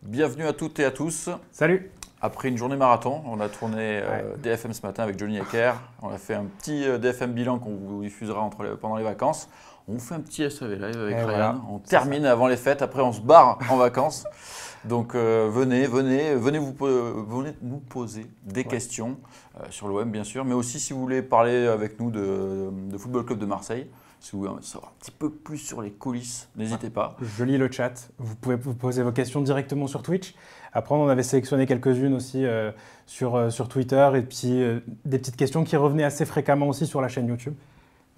Bienvenue à toutes et à tous. Salut. Après une journée marathon, on a tourné DFM ce matin avec Johnny Ecker. On a fait un petit DFM bilan qu'on vous diffusera pendant les vacances. On vous fait un petit SAV live avec Ryan. Voilà, on termine avant les fêtes, après on se barre en vacances. Donc venez nous poser des questions sur l'OM bien sûr, mais aussi si vous voulez parler avec nous de Football Club de Marseille. Si vous voulez savoir un petit peu plus sur les coulisses, n'hésitez pas. Je lis le chat. Vous pouvez vous poser vos questions directement sur Twitch. Après, on en avait sélectionné quelques-unes aussi sur Twitter et puis des petites questions qui revenaient assez fréquemment aussi sur la chaîne YouTube.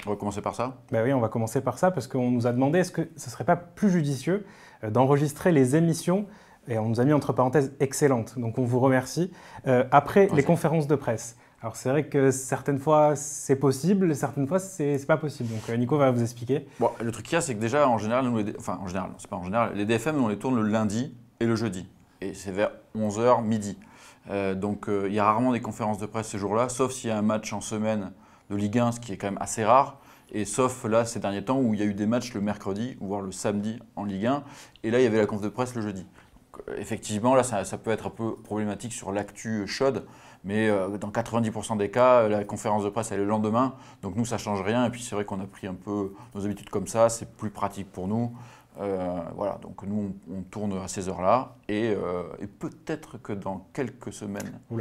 On va commencer par ça? Ben oui, on va commencer par ça parce qu'on nous a demandé est-ce que ce ne serait pas plus judicieux d'enregistrer les émissions, et on nous a mis entre parenthèses excellentes, donc on vous remercie, après les conférences de presse. Alors c'est vrai que certaines fois c'est possible, certaines fois c'est pas possible. Donc Nico va vous expliquer. Bon, le truc qu'il y a, c'est que déjà en général, les DFM, on les tourne le lundi et le jeudi. Et c'est vers 11h, midi. Donc il y a rarement des conférences de presse ces jours-là, sauf s'il y a un match en semaine de Ligue 1, ce qui est quand même assez rare. Et sauf là ces derniers temps où il y a eu des matchs le mercredi, voire le samedi en Ligue 1. Et là, il y avait la conf de presse le jeudi. Donc, effectivement, là, ça peut être un peu problématique sur l'actu chaude. Mais dans 90% des cas, la conférence de presse, elle est le lendemain. Donc nous, ça ne change rien. Et puis c'est vrai qu'on a pris un peu nos habitudes comme ça. C'est plus pratique pour nous. Voilà, donc nous, on tourne à ces heures-là. Et peut-être que dans quelques semaines, il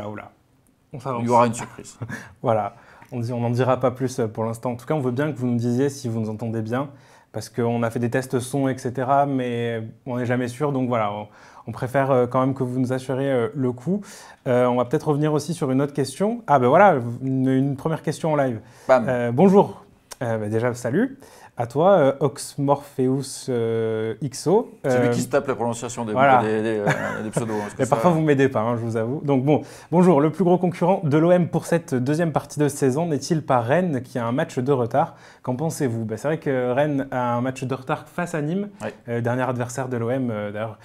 y aura une surprise. Voilà, on n'en dira pas plus pour l'instant. En tout cas, on veut bien que vous nous disiez si vous nous entendez bien. Parce qu'on a fait des tests son, etc. Mais on n'est jamais sûr. Donc voilà, on préfère quand même que vous nous assuriez le coup. On va peut-être revenir aussi sur une autre question. Ah ben voilà, une première question en live. Bonjour. Déjà, salut. À toi, Oxmorpheus XO. C'est lui qui se tape la prononciation des pseudos. Mais parfois, vous ne m'aidez pas, je vous avoue. Donc bon, bonjour. Le plus gros concurrent de l'OM pour cette deuxième partie de saison n'est-il pas Rennes qui a un match de retard? Qu'en pensez-vous? C'est vrai que Rennes a un match de retard face à Nîmes, dernier adversaire de l'OM d'ailleurs.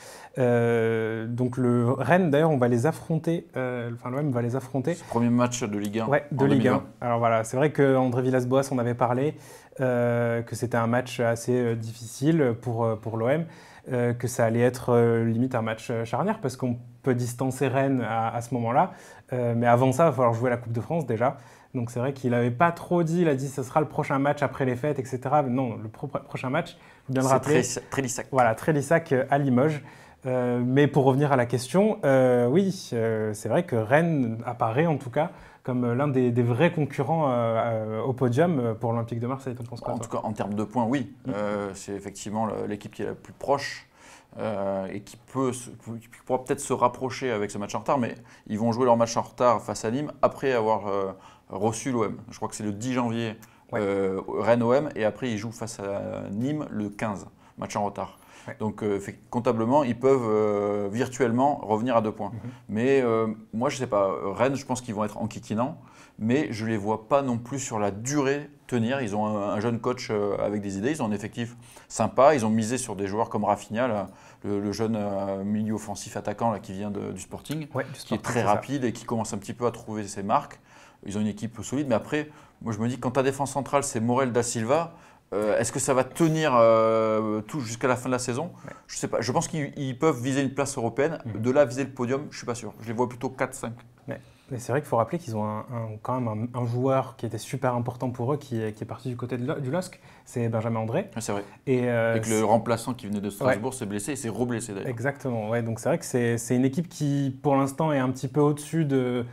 Donc Rennes, d'ailleurs, on va les affronter. L'OM va les affronter. C'est le premier match de Ligue 1. Ouais, de Ligue 1. Alors voilà, c'est vrai qu'André Villas-Boas en avait parlé. Que c'était un match assez difficile pour l'OM, que ça allait être limite un match charnière parce qu'on peut distancer Rennes à ce moment-là. Mais avant ça, il va falloir jouer la Coupe de France déjà. Donc c'est vrai qu'il n'avait pas trop dit, il a dit que ce sera le prochain match après les fêtes, etc. Mais non, le prochain match, vous bien le rappeler. C'est Trélissac. Voilà, Trélissac à Limoges. Mais pour revenir à la question, oui, c'est vrai que Rennes apparaît en tout cas comme l'un des vrais concurrents au podium pour l'Olympique de Marseille. T'en penses quoi, en tout cas, en termes de points, oui. C'est effectivement l'équipe qui est la plus proche et qui pourra peut-être se rapprocher avec ce match en retard, mais ils vont jouer leur match en retard face à Nîmes après avoir reçu l'OM. Je crois que c'est le 10 janvier, Rennes-OM, et après ils jouent face à Nîmes le 15, match en retard. Ouais. Donc comptablement, ils peuvent virtuellement revenir à 2 points. Mais moi, je ne sais pas, Rennes, je pense qu'ils vont être enquiquinants, mais je ne les vois pas non plus sur la durée tenir. Ils ont un jeune coach avec des idées, ils ont un effectif sympa, ils ont misé sur des joueurs comme Rafinha, là, le jeune milieu offensif attaquant là, qui vient du Sporting, qui est très rapide et qui commence un petit peu à trouver ses marques. Ils ont une équipe solide, mais après, moi je me dis, quand ta défense centrale, c'est Morel da Silva, est-ce que ça va tenir tout jusqu'à la fin de la saison? Je ne sais pas. Je pense qu'ils peuvent viser une place européenne. De là, viser le podium, je ne suis pas sûr. Je les vois plutôt 4-5. Mais c'est vrai qu'il faut rappeler qu'ils ont quand même un joueur qui était super important pour eux, qui est parti du côté du LOSC, c'est Benjamin André. C'est vrai. Et que le remplaçant qui venait de Strasbourg s'est blessé et s'est reblessé d'ailleurs. Exactement. Ouais, donc c'est vrai que c'est une équipe qui, pour l'instant, est un petit peu au-dessus de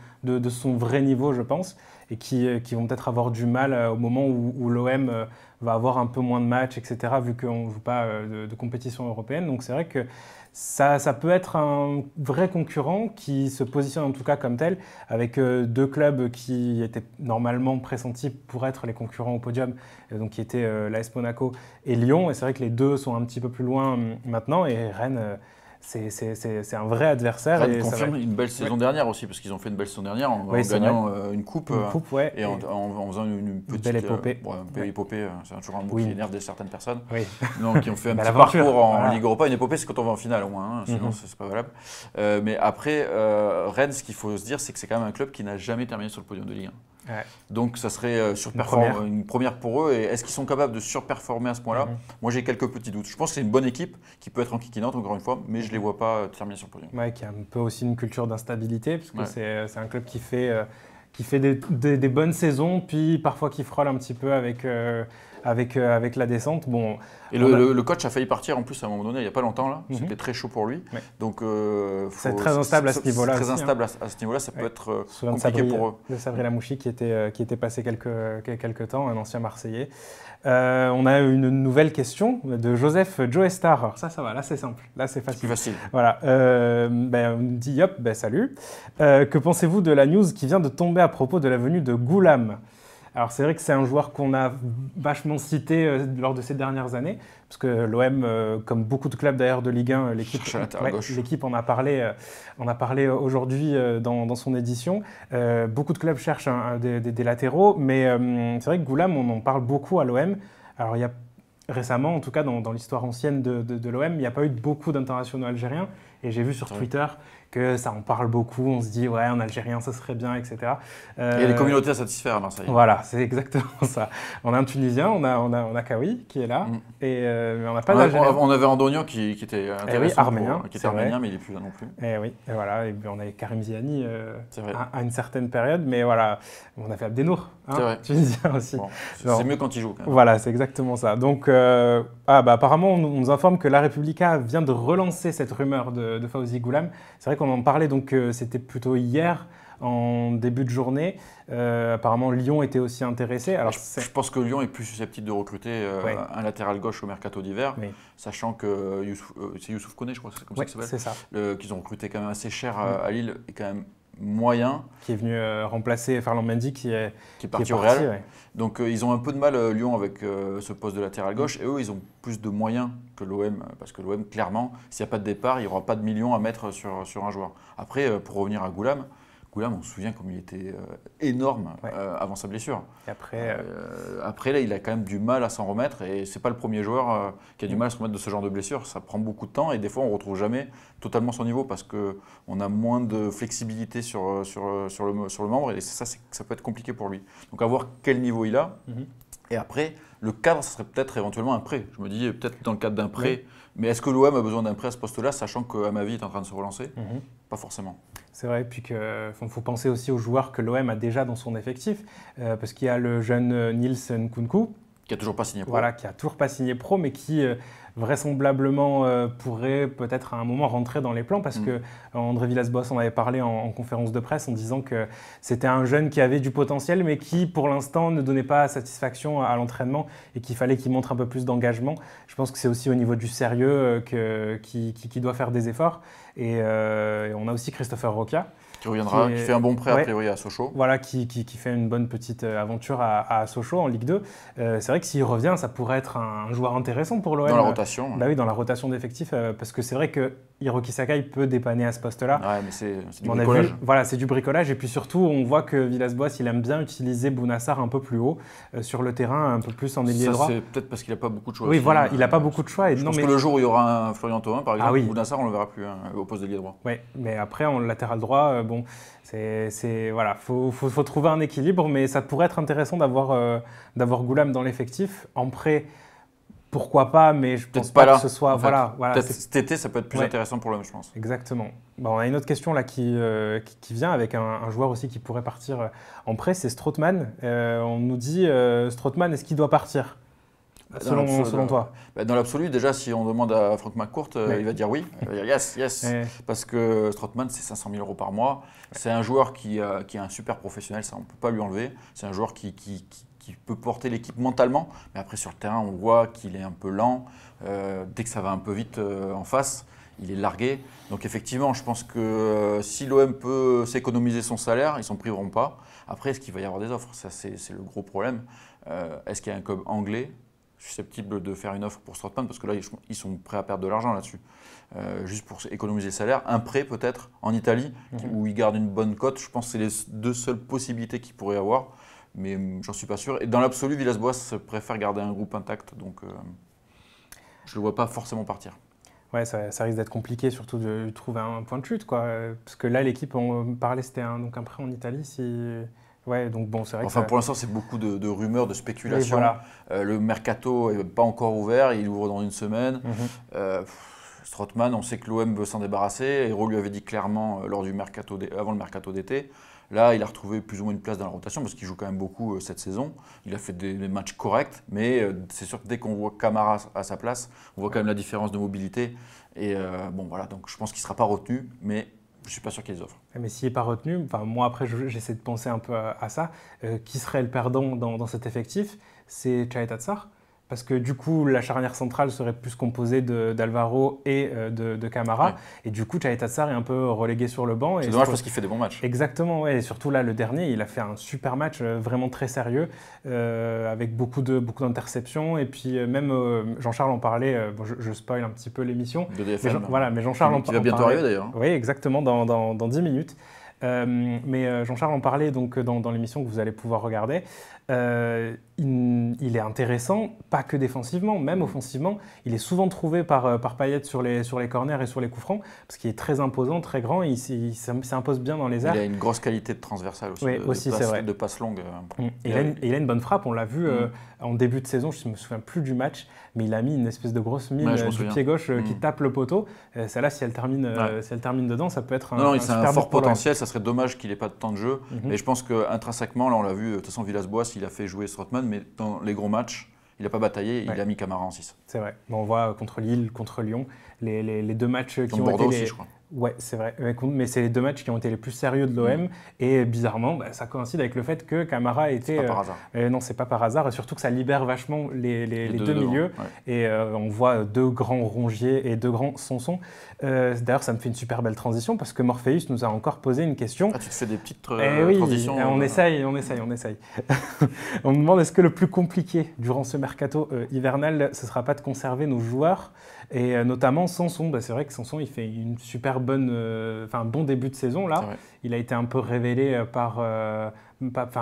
son vrai niveau, je pense, et qui vont peut-être avoir du mal au moment où l'OM va avoir un peu moins de matchs, etc., vu qu'on ne joue pas de compétition européenne. Donc c'est vrai que ça peut être un vrai concurrent qui se positionne en tout cas comme tel, avec 2 clubs qui étaient normalement pressentis pour être les concurrents au podium, donc qui étaient l'AS Monaco et Lyon. Et c'est vrai que les deux sont un petit peu plus loin maintenant, et Rennes… C'est un vrai adversaire. Rennes confirme une belle saison dernière aussi, parce qu'ils ont fait une belle saison dernière en gagnant une coupe et en faisant une petite belle épopée. Épopée, c'est toujours un mot qui énerve certaines personnes. Donc, qui ont fait un petit parcours en Ligue Europa. Une épopée, c'est quand on va en finale au moins, sinon c'est pas valable. Mais après, Rennes, ce qu'il faut se dire, c'est que c'est quand même un club qui n'a jamais terminé sur le podium de Ligue 1. Ouais. Donc ça serait une première pour eux. Et est-ce qu'ils sont capables de surperformer à ce point-là? Moi j'ai quelques petits doutes. Je pense que c'est une bonne équipe qui peut être enquiquinante encore une fois, mais je ne les vois pas terminer sur le podium. Ouais, qui a un peu aussi une culture d'instabilité, parce que c'est un club qui fait des bonnes saisons, puis parfois qui frôle un petit peu avec la descente. Bon, et le coach a failli partir en plus à un moment donné, il n'y a pas longtemps là. C'était très chaud pour lui. Donc c'est très instable à ce niveau-là. Très instable à ce niveau-là, ça peut être compliqué pour eux. De Sabri Lamouchi qui était passé quelques temps, un ancien Marseillais. On a une nouvelle question de Joseph Joestar. Alors ça va, là c'est simple, là c'est facile. Plus facile. Voilà, on dit hop, salut. Que pensez-vous de la news qui vient de tomber à propos de la venue de Goulam? Alors c'est vrai que c'est un joueur qu'on a vachement cité lors de ces dernières années, parce que l'OM, comme beaucoup de clubs d'ailleurs de Ligue 1, l'équipe en a parlé aujourd'hui dans son édition. Beaucoup de clubs cherchent des latéraux, mais c'est vrai que Goulam, on en parle beaucoup à l'OM. Alors il y a récemment, en tout cas dans l'histoire ancienne de l'OM, il n'y a pas eu beaucoup d'internationaux algériens, et j'ai vu sur Twitter que ça en parle beaucoup, on se dit ouais en algérien ça serait bien, etc. Il y a des communautés à satisfaire à Marseille. Voilà, c'est exactement ça. On a un Tunisien, on a Kawi qui est là, et on n'a pas d'Algérien. On avait Andonio qui était intéressant, arménien, qui était arménien, mais il n'est plus là non plus. Et oui, et voilà, et on avait Karim Ziani à une certaine période, mais voilà, on avait Abdenour, tunisien aussi. Bon, c'est mieux quand il joue quand même. Voilà, c'est exactement ça. Donc, apparemment, on nous informe que La Repubblica vient de relancer cette rumeur de Fawzi Goulam. C'est vrai qu'on en parlait, donc c'était plutôt hier, en début de journée. Apparemment, Lyon était aussi intéressé. Alors, je pense que Lyon est plus susceptible de recruter un latéral gauche au mercato d'hiver, sachant que c'est Youssouf Koné, je crois, c'est comme ça qu'il s'appelle. C'est ça. Qu'ils ont recruté quand même assez cher à Lille, et quand même moyen. Qui est venu remplacer Ferland Mendy qui est parti au Real. Donc ils ont un peu de mal, Lyon, avec ce poste de latéral gauche. Et eux, ils ont plus de moyens que l'OM. Parce que l'OM, clairement, s'il n'y a pas de départ, il n'y aura pas de millions à mettre sur un joueur. Après, pour revenir à Goulam, on se souvient comme il était énorme avant sa blessure. Et après, là, il a quand même du mal à s'en remettre. Et ce n'est pas le premier joueur qui a du mal à se remettre de ce genre de blessure. Ça prend beaucoup de temps et des fois, on ne retrouve jamais totalement son niveau parce qu'on a moins de flexibilité sur le membre. Et ça peut être compliqué pour lui. Donc, à voir quel niveau il a. Et après, le cadre, ça serait peut-être éventuellement un prêt. Je me dis peut-être dans le cadre d'un prêt. Mais est-ce que l'OM a besoin d'un prêt à ce poste-là, sachant qu'Amavi est en train de se relancer? Pas forcément. C'est vrai, puis qu'il faut penser aussi aux joueurs que l'OM a déjà dans son effectif, parce qu'il y a le jeune Nils Nkunku, qui n'a toujours pas signé pro. Voilà, qui n'a toujours pas signé pro, mais qui vraisemblablement pourrait peut-être à un moment rentrer dans les plans, parce que André Villas-Boas en avait parlé en conférence de presse en disant que c'était un jeune qui avait du potentiel, mais qui pour l'instant ne donnait pas satisfaction à l'entraînement et qu'il fallait qu'il montre un peu plus d'engagement. Je pense que c'est aussi au niveau du sérieux qui doit faire des efforts. Et on a aussi Christopher Roca. Qui reviendra, qui fait un bon prêt a priori à Sochaux. Voilà, qui fait une bonne petite aventure à Sochaux en Ligue 2. C'est vrai que s'il revient, ça pourrait être un joueur intéressant pour l'OM. Dans la rotation. Oui, dans la rotation d'effectifs, parce que c'est vrai que Hiroki Sakai peut dépanner à ce poste-là. Ouais, mais c'est du bricolage. Voilà, c'est du bricolage. Et puis surtout, on voit que Villas-Boas, il aime bien utiliser Bounassar un peu plus haut sur le terrain, un peu plus en ailier droit. C'est peut-être parce qu'il n'a pas beaucoup de choix. Oui, voilà, il n'a pas beaucoup de choix. Je pense que le jour où il y aura un Florian Thauvin, par exemple, Bounassar, on ne le verra plus au poste d'ailier droit. Oui, mais après, en latéral droit, voilà, faut trouver un équilibre, mais ça pourrait être intéressant d'avoir Goulam dans l'effectif. En prêt, pourquoi pas, mais je pense pas que ce soit... Voilà, peut-être cet été, ça peut être plus intéressant pour l'OM, je pense. Exactement. On a une autre question là qui vient avec un joueur aussi qui pourrait partir en prêt, c'est Strootman. On nous dit, Strootman, est-ce qu'il doit partir selon toi? Dans l'absolu, déjà, si on demande à Franck McCourt, il va dire oui. Il va dire yes. Parce que Strootman, c'est 500 000 € par mois. C'est un joueur qui est un super professionnel, ça on ne peut pas lui enlever. C'est un joueur qui peut porter l'équipe mentalement. Mais après, sur le terrain, on voit qu'il est un peu lent. Dès que ça va un peu vite en face, il est largué. Donc effectivement, je pense que si l'OM peut s'économiser son salaire, ils ne s'en priveront pas. Après, est-ce qu'il va y avoir des offres? Ça, c'est le gros problème. Est-ce qu'il y a un club anglais susceptible de faire une offre pour Strootman, parce que là, ils sont prêts à perdre de l'argent là-dessus. Juste pour économiser le salaire. Un prêt peut-être en Italie, où ils gardent une bonne cote. Je pense que c'est les deux seules possibilités qu'ils pourraient avoir, mais j'en suis pas sûr. Et dans l'absolu, Villas-Boas préfère garder un groupe intact, donc je ne le vois pas forcément partir. Ouais, ça risque d'être compliqué, surtout de trouver un point de chute, quoi. Parce que là, l'équipe, on parlait, c'était un prêt en Italie, Ouais, donc bon, c'est vrai Enfin, que pour l'instant, c'est beaucoup de rumeurs, de oui, spéculations. voilà. Le mercato n'est pas encore ouvert, il ouvre dans une semaine. Mhm. Strootman, on sait que l'OM veut s'en débarrasser. Hérault lui avait dit clairement lors du mercato avant le mercato d'été. Là, il a retrouvé plus ou moins une place dans la rotation parce qu'il joue quand même beaucoup cette saison. Il a fait des matchs corrects, mais c'est sûr que dès qu'on voit Camara à sa place, on voit quand même la différence de mobilité. Et bon, voilà, donc je pense qu'il ne sera pas retenu, mais je ne suis pas sûr qu'il les offre. Mais s'il n'est pas retenu, enfin, moi après j'essaie de penser un peu à ça. Qui serait le perdant dans cet effectif? C'est Chaita Tsar. Parce que du coup, la charnière centrale serait plus composée d'Alvaro et de Camara. Ouais. Et du coup, Chaita Tsar est un peu relégué sur le banc. C'est Et dommage parce qu'il fait des bons matchs. exactement, ouais. Et surtout là, le dernier, il a fait un super match, vraiment très sérieux, avec beaucoup d'interceptions. Et puis même, Jean-Charles en parlait, bon, je spoil un petit peu l'émission. De Mais DFM. voilà, mais Jean-Charles Qui va en bientôt parlait. arriver d'ailleurs. Oui, exactement, dans 10 minutes. Mais Jean-Charles en parlait donc dans l'émission que vous allez pouvoir regarder. Il est intéressant, pas que défensivement, même offensivement. Il est souvent trouvé par Payet sur les corners et sur les coups francs, parce qu'il est très imposant, très grand, il s'impose bien dans les airs. Il a une grosse qualité de transversale aussi, Oui, aussi c'est vrai. de passe longue. Et il a une bonne frappe, on l'a vu en début de saison, je ne me souviens plus du match, mais il a mis une espèce de grosse mine du pied gauche qui tape le poteau. Celle-là, si elle termine dedans, ça peut être non, un c'est super un fort but potentiel, ça serait dommage qu'il n'ait pas de temps de jeu. Mais je pense qu'intrinsèquement, là on l'a vu, de toute façon Villas-Boas, il a fait jouer Strootman, mais dans les gros matchs, il n'a pas bataillé, il a mis Camara en 6. C'est vrai. On voit contre Lille, contre Lyon, les deux matchs qui ont Bordeaux été aussi, je crois. Ouais, c'est vrai. Mais c'est les deux matchs qui ont été les plus sérieux de l'OM. Et bizarrement, ça coïncide avec le fait que Camara était. C'est pas par hasard. Non, c'est pas par hasard. Et surtout que ça libère vachement les deux milieux. Ouais. Et on voit deux grands Rongier et deux grands Sanson. D'ailleurs, ça me fait une super belle transition parce que Morpheus nous a encore posé une question. Ah, tu te fais des petites oui, transitions. On essaye. On me demande est-ce que le plus compliqué durant ce mercato hivernal, ce ne sera pas de conserver nos joueurs et notamment Sanson. C'est vrai que Sanson, il fait une super un bon début de saison là. Il a été un peu révélé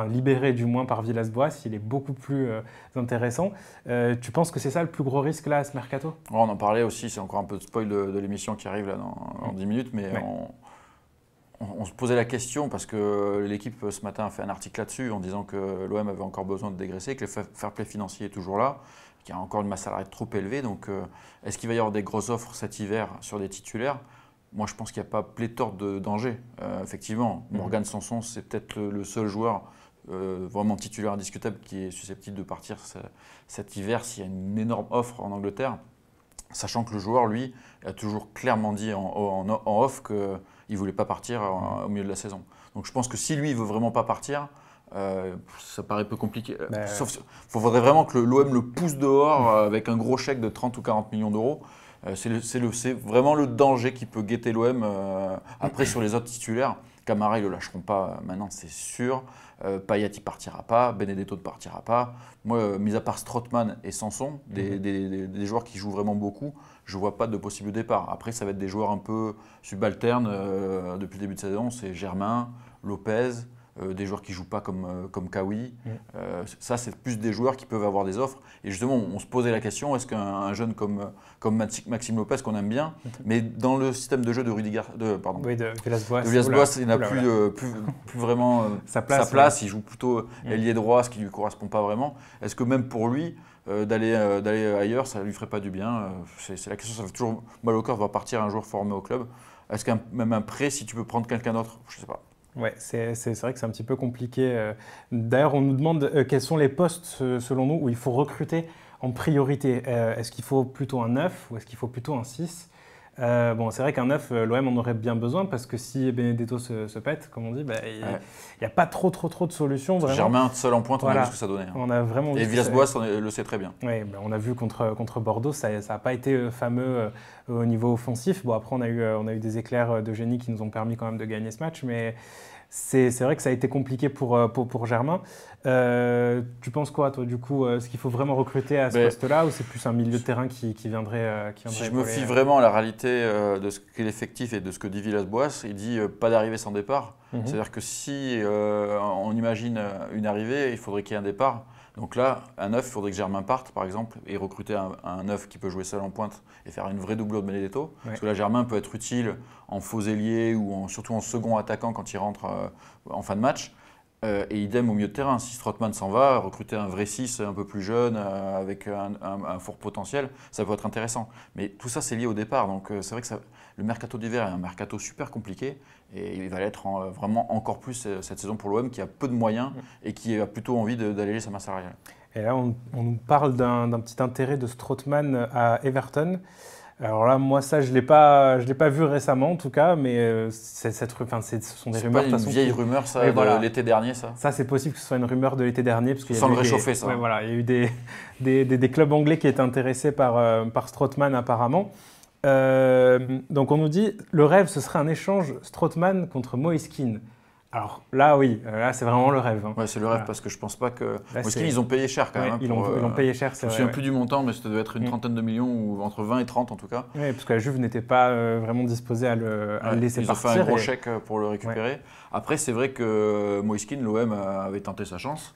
libéré du moins par Villas-Boas. Il est beaucoup plus intéressant. Tu penses que c'est ça le plus gros risque là à ce mercato? On en parlait aussi, c'est encore un peu de spoil de l'émission qui arrive là dans 10 minutes, mais on se posait la question parce que l'équipe ce matin a fait un article là-dessus en disant que l'OM avait encore besoin de dégraisser, que le fair play financier est toujours là, qu'il y a encore une masse salariale trop élevée. Donc est-ce qu'il va y avoir des grosses offres cet hiver sur des titulaires? Moi, je pense qu'il n'y a pas pléthore de dangers. Effectivement, Morgan Sanson, c'est peut-être le seul joueur vraiment titulaire indiscutable qui est susceptible de partir cet hiver s'il y a une énorme offre en Angleterre. Sachant que le joueur, lui, a toujours clairement dit en off qu'il ne voulait pas partir au milieu de la saison. Donc je pense que si lui, il ne veut vraiment pas partir, ça paraît peu compliqué. Sauf qu'il faudrait vraiment que l'OM le pousse dehors avec un gros chèque de 30 ou 40 millions d'euros. C'est vraiment le danger qui peut guetter l'OM. Après, sur les autres titulaires, Camara, ils ne le lâcheront pas maintenant, c'est sûr. Payet, il ne partira pas. Benedetto ne partira pas. Moi, mis à part Strootman et Sanson, des joueurs qui jouent vraiment beaucoup, je ne vois pas de possible départ. Après, ça va être des joueurs un peu subalternes depuis le début de saison. C'est Germain, Lopez, des joueurs qui ne jouent pas comme Kawi. Ça, c'est plus des joueurs qui peuvent avoir des offres. Et justement, on se posait la question, est-ce qu'un jeune comme Maxime Lopez, qu'on aime bien, mais dans le système de jeu de Villas-Boas, il n'a plus vraiment sa place. Il joue plutôt ailier droit, ce qui ne lui correspond pas vraiment. Est-ce que même pour lui, d'aller ailleurs, ça ne lui ferait pas du bien? C'est la question, ça fait toujours mal au cœur de voir partir un joueur formé au club. Est-ce qu'un même un prêt, si tu peux prendre quelqu'un d'autre, je ne sais pas. Ouais, c'est vrai que c'est un petit peu compliqué. D'ailleurs, on nous demande quels sont les postes, selon nous, où il faut recruter en priorité. Est-ce qu'il faut plutôt un 9 ou est-ce qu'il faut plutôt un 6 ? C'est vrai qu'un 9, l'OM en aurait bien besoin parce que si Benedetto se pète, comme on dit, il n'y a pas trop de solutions. Vraiment. Germain, seul en pointe, on a vu ce que ça donnait. On a vraiment et Villas-Boas le sait très bien. Oui, on a vu contre Bordeaux, ça n'a pas été fameux au niveau offensif. Bon, après, on a eu des éclairs de génie qui nous ont permis quand même de gagner ce match, mais c'est vrai que ça a été compliqué pour Germain. Tu penses quoi, toi, du coup? Est-ce qu'il faut vraiment recruter à ce poste-là ou c'est plus un milieu de terrain qui viendrait Si je me fie vraiment à la réalité de ce qu'est l'effectif et de ce que dit Villas-Boas, il dit pas d'arrivée sans départ. C'est-à-dire que si on imagine une arrivée, il faudrait qu'il y ait un départ. Donc là, un 9, il faudrait que Germain parte, par exemple, et recruter un 9 qui peut jouer seul en pointe et faire une vraie doublure de Benedetto. Parce que là, Germain peut être utile en faux ailier ou surtout en second attaquant quand il rentre en fin de match. Et idem au milieu de terrain. Si Strootman s'en va, recruter un vrai 6 un peu plus jeune, avec un fort potentiel, ça peut être intéressant. Mais tout ça, c'est lié au départ. Donc c'est vrai que le mercato d'hiver est un mercato super compliqué. Et il va l'être vraiment encore plus cette saison pour l'OM qui a peu de moyens et qui a plutôt envie d'alléger sa masse salariale. Et là, on nous parle d'un petit intérêt de Strootman à Everton. Alors là, moi, ça, je ne l'ai pas vu récemment, en tout cas, mais ce sont des rumeurs. C'est pas une vieille rumeur, ça, de l'été dernier, ça? Ça, c'est possible que ce soit une rumeur de l'été dernier. Parce sans le réchauffer, ça. Ouais, voilà, il y a eu des clubs anglais qui étaient intéressés par Strootman, apparemment. Donc, on nous dit, le rêve, ce serait un échange Strootman contre Moise Kean. Alors là, oui, là c'est vraiment le rêve. Ouais, c'est le rêve parce que je pense pas que. Moise Kean, ils ont payé cher quand même. Ils l'ont payé cher, c'est vrai. Je ne me souviens plus du montant, mais ça devait être une trentaine de millions ou entre 20 et 30 en tout cas. Oui, parce que la Juve n'était pas vraiment disposée à le laisser partir. Ils ont fait un gros chèque pour le récupérer. Ouais. Après, c'est vrai que Moise Kean, l'OM avait tenté sa chance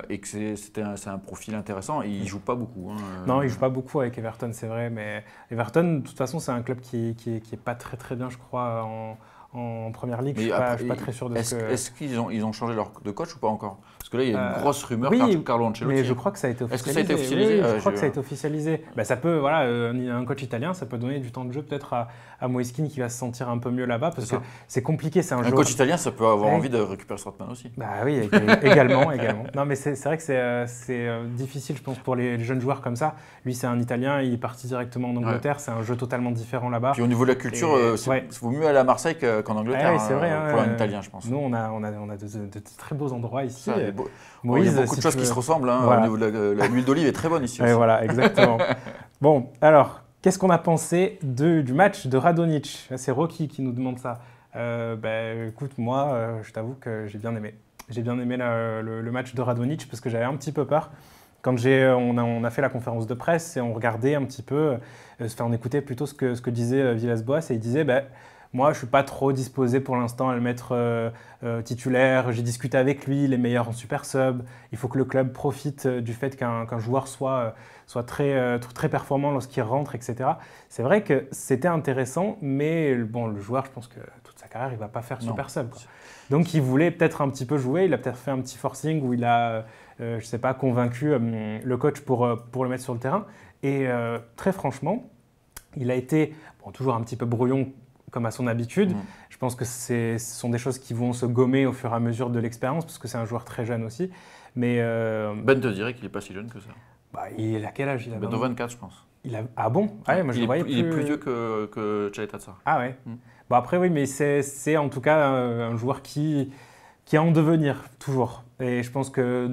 et que c'est un profil intéressant. Et il ne joue pas beaucoup. Non, il ne joue pas beaucoup avec Everton, c'est vrai. Mais Everton, de toute façon, c'est un club qui est pas très très bien, je crois, en première ligue. Je ne suis pas très sûr de ce que... Est-ce qu'ils ont changé de coach ou pas encore? Parce que là, il y a une grosse rumeur Carlo Ancelotti. Mais je crois que ça a été officialisé. Est-ce que ça a été officialisé? Oui, je crois que ça a été officialisé. Ça peut, un coach italien, ça peut donner du temps de jeu peut-être à Moise Kean qui va se sentir un peu mieux là-bas parce que c'est compliqué. C'est un coach italien, ça peut avoir envie de récupérer Strootman aussi. Oui, également. Non, mais c'est vrai que c'est difficile, je pense, pour les jeunes joueurs comme ça. Lui, c'est un Italien, il est parti directement en Angleterre. C'est un jeu totalement différent là-bas. Puis au niveau de la culture, il vaut mieux aller à Marseille qu'en Angleterre. Oui, c'est vrai. Pour un Italien, je pense. Nous, on a de très beaux endroits ici. Moïse, il y a beaucoup de choses qui se ressemblent. Au niveau de l'huile d'olive est très bonne ici. Voilà, exactement. Bon, alors, qu'est-ce qu'on a pensé du match de Radonjic? C'est Rocky qui nous demande ça. Écoute, moi, je t'avoue que j'ai bien aimé. J'ai bien aimé le match de Radonjic parce que j'avais un petit peu peur. Quand on a fait la conférence de presse et on regardait un petit peu, on écoutait plutôt ce que disait Villas-Boas et il disait moi, je ne suis pas trop disposé pour l'instant à le mettre titulaire. J'ai discuté avec lui, il est meilleur en super sub. Il faut que le club profite du fait qu'un joueur soit très performant lorsqu'il rentre, etc. C'est vrai que c'était intéressant, mais le joueur, je pense que toute sa carrière, il ne va pas faire super sub. Donc, il voulait peut-être un petit peu jouer. Il a peut-être fait un petit forcing où il a, convaincu le coach pour le mettre sur le terrain. Et très franchement, il a été toujours un petit peu brouillon comme à son habitude. Je pense que ce sont des choses qui vont se gommer au fur et à mesure de l'expérience, parce que c'est un joueur très jeune aussi. Mais Ben te dirait qu'il n'est pas si jeune que ça. Il a quel âge? Il a 24, je pense. Ah bon? Moi, je le voyais il est plus vieux que Chalet Tatsar. Ah ouais. Après, oui, mais c'est en tout cas un joueur qui est en devenir, toujours. Et je pense que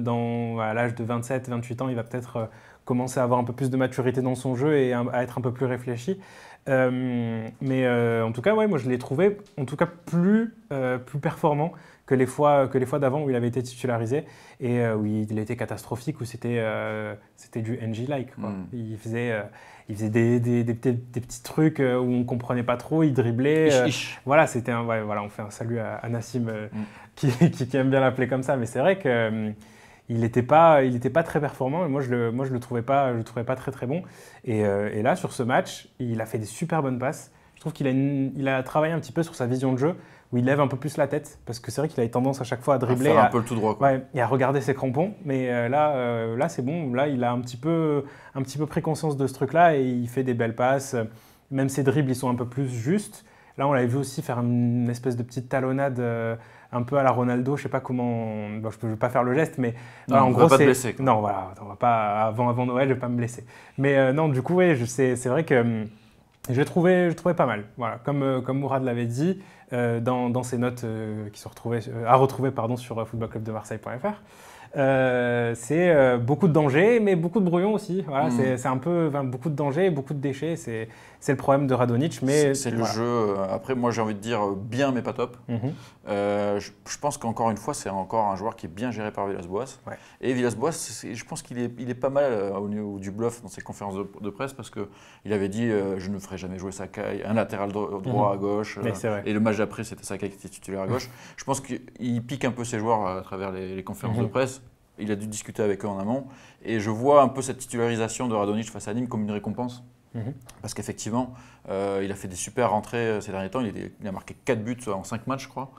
à l'âge de 27, 28 ans, il va peut-être commencer à avoir un peu plus de maturité dans son jeu et à être un peu plus réfléchi. En tout cas, moi je l'ai trouvé en tout cas plus performant que les fois d'avant où il avait été titularisé et où il était catastrophique, où c'était du NG-like. Il faisait des petits trucs où on ne comprenait pas trop, il driblait. Voilà, on fait un salut à Nassim qui aime bien l'appeler comme ça, mais c'est vrai que il n'était pas très performant et moi je le trouvais pas très très bon. Et là sur ce match, il a fait des super bonnes passes. Je trouve qu'il a travaillé un petit peu sur sa vision de jeu où il lève un peu plus la tête parce que c'est vrai qu'il avait tendance à chaque fois à dribbler, à faire un peu le tout droit, et à regarder ses crampons. Mais là c'est bon. Là il a un petit peu pris conscience de ce truc-là et il fait des belles passes. Même ses dribbles ils sont un peu plus justes. Là on l'avait vu aussi faire une espèce de petite talonnade. Un peu à la Ronaldo, je sais pas comment. Je ne vais pas faire le geste, mais non, en gros, pas te blesser. Non, voilà, on va pas avant Noël, je vais pas me blesser. Mais non, du coup, c'est vrai que je l'ai trouvé pas mal. Voilà, comme Mourad l'avait dit dans ses notes qui sont à retrouver sur footballclubdemarseille.fr. C'est beaucoup de danger, mais beaucoup de brouillon aussi. Voilà, c'est un peu beaucoup de danger, beaucoup de déchets. C'est le problème de Radonjic. C'est le jeu. Après, moi, j'ai envie de dire bien, mais pas top. Je pense qu'encore une fois, c'est encore un joueur qui est bien géré par Villas-Boas. Et Villas-Boas, je pense qu'il est pas mal au niveau du bluff dans ses conférences de presse parce qu'il avait dit je ne ferai jamais jouer Sakai, un latéral droit à gauche. Et le match d'après, c'était Sakai qui était titulaire à gauche. Je pense qu'il pique un peu ses joueurs à travers les conférences de presse. Il a dû discuter avec eux en amont. Et je vois un peu cette titularisation de Radonjic face à Nîmes comme une récompense. Parce qu'effectivement, il a fait des super rentrées ces derniers temps. Il a marqué 4 buts en 5 matchs, je crois.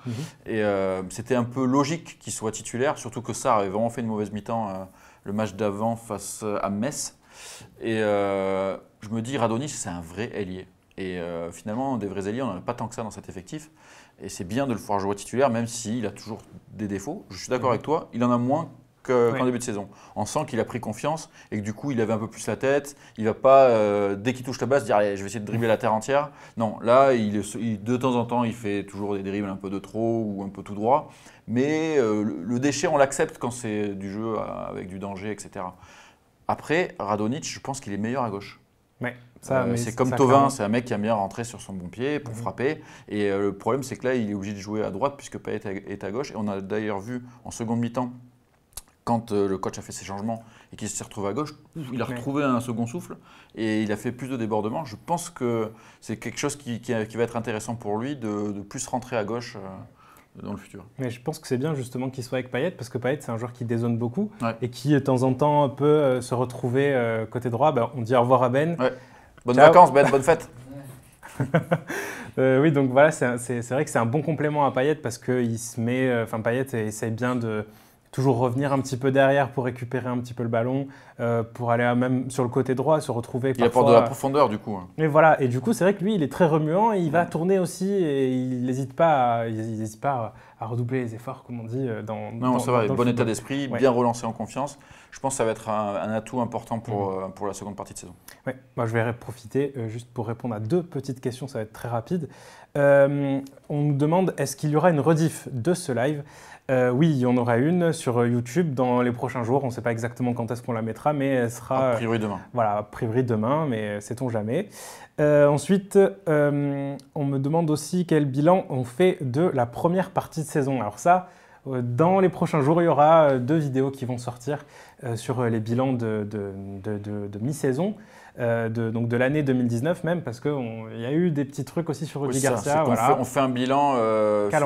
Et c'était un peu logique qu'il soit titulaire, surtout que Sarr avait vraiment fait une mauvaise mi-temps le match d'avant face à Metz. Et je me dis, Radonjic, c'est un vrai ailier. Et finalement, des vrais ailiers, on n'en a pas tant que ça dans cet effectif. Et c'est bien de le voir jouer titulaire, même s'il a toujours des défauts. Je suis d'accord avec toi, il en a moins qu'en début de saison. On sent qu'il a pris confiance et que du coup, il avait un peu plus la tête. Il ne va pas, dès qu'il touche la base, dire allez, je vais essayer de dribbler la terre entière. Non, là, de temps en temps, il fait toujours des dribbles un peu de trop ou un peu tout droit. Mais le déchet, on l'accepte quand c'est du jeu avec du danger, etc. Après, Radonjic, je pense qu'il est meilleur à gauche. Ouais, c'est comme Thauvin, c'est un mec qui aime bien rentrer sur son bon pied pour frapper. Et le problème, c'est que là, il est obligé de jouer à droite puisque Payet est à gauche. Et on a d'ailleurs vu en seconde mi-temps, quand le coach a fait ses changements et qu'il s'est retrouvé à gauche, il a retrouvé un second souffle et il a fait plus de débordements. Je pense que c'est quelque chose qui va être intéressant pour lui de plus rentrer à gauche dans le futur. Mais je pense que c'est bien justement qu'il soit avec Payet parce que Payet c'est un joueur qui dézone beaucoup et qui de temps en temps peut se retrouver côté droit. Ben, on dit au revoir à Ben. Ouais. Bonnes vacances Ben, bonne fête. Oui, donc voilà, c'est vrai que c'est un bon complément à Payet parce qu'il se met, Payet essaye bien de toujours revenir un petit peu derrière pour récupérer un petit peu le ballon, pour aller même sur le côté droit, se retrouver. Il apporte de la profondeur du coup. Et voilà, et du coup c'est vrai que lui il est très remuant, et il va tourner aussi et il n'hésite pas, à redoubler les efforts comme on dit Non, ça va, bon état d'esprit, ouais. Bien relancé en confiance. Je pense que ça va être un atout important pour la seconde partie de saison. Ouais, moi je vais profiter juste pour répondre à 2 petites questions, ça va être très rapide. On nous demande est-ce qu'il y aura une rediff de ce live? Oui, il y en aura une sur YouTube dans les prochains jours. On ne sait pas exactement quand est-ce qu'on la mettra, mais elle sera… A priori demain. Voilà, a priori demain, mais sait-on jamais. Ensuite, on me demande aussi quel bilan on fait de la première partie de saison. Alors ça, dans les prochains jours, il y aura 2 vidéos qui vont sortir sur les bilans de mi-saison. Donc de l'année 2019 même, parce qu'il y a eu des petits trucs aussi sur Rudy Garcia. On fait un bilan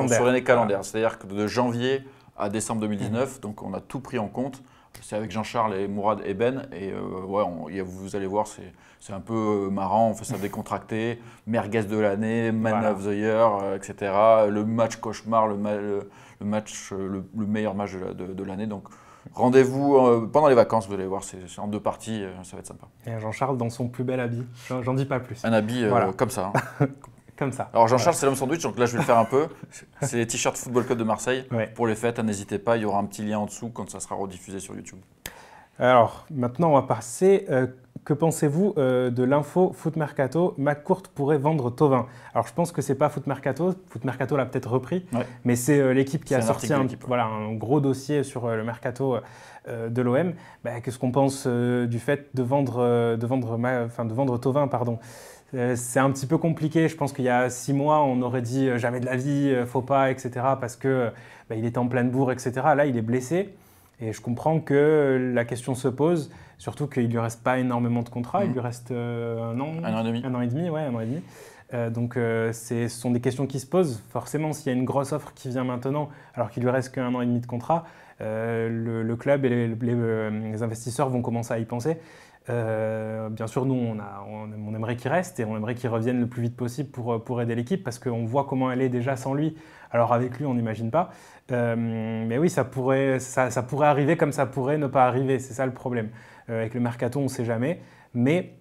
sur l'année calendaire, voilà. C'est-à-dire que de janvier à décembre 2019, donc on a tout pris en compte. C'est avec Jean-Charles et Mourad et Ben, et vous allez voir, c'est un peu marrant, on fait ça décontracté, merguez de l'année, man of the year, etc. Le match cauchemar, le meilleur match de l'année. Donc rendez-vous pendant les vacances, vous allez voir, c'est en 2 parties, ça va être sympa. Et Jean-Charles dans son plus bel habit, j'en dis pas plus. Un habit comme ça. Hein. Comme ça. Alors Jean-Charles, c'est l'homme sandwich, donc là je vais le faire un peu. C'est les t-shirts Football Club de Marseille. Ouais. Pour les fêtes, n'hésitez pas, il y aura un petit lien en dessous quand ça sera rediffusé sur YouTube. Alors maintenant on va passer, que pensez-vous de l'info Foot Mercato? McCourt pourrait vendre Thauvin. Alors je pense que c'est pas Foot Mercato l'a peut-être repris, mais c'est l'équipe qui a sorti un gros dossier sur le Mercato de l'OM. Qu'est-ce qu'on pense du fait de vendre Thauvin, pardon. C'est un petit peu compliqué. Je pense qu'il y a 6 mois, on aurait dit jamais de la vie, faut pas, etc. Parce que il était en pleine bourre, etc. Là, il est blessé. Et je comprends que la question se pose, surtout qu'il ne lui reste pas énormément de contrats. Il lui reste 1 an. 1 an et demi. 1 an et demi, ouais, 1 an et demi. Donc, ce sont des questions qui se posent. Forcément, s'il y a une grosse offre qui vient maintenant, alors qu'il lui reste qu'1 an et demi de contrat, le club et les investisseurs vont commencer à y penser. Bien sûr, nous, on aimerait qu'il reste et on aimerait qu'il revienne le plus vite possible pour aider l'équipe parce qu'on voit comment elle est déjà sans lui. Alors avec lui, on n'imagine pas. Mais oui, ça pourrait arriver comme ça pourrait ne pas arriver. C'est ça le problème. Avec le mercato, on ne sait jamais. Mais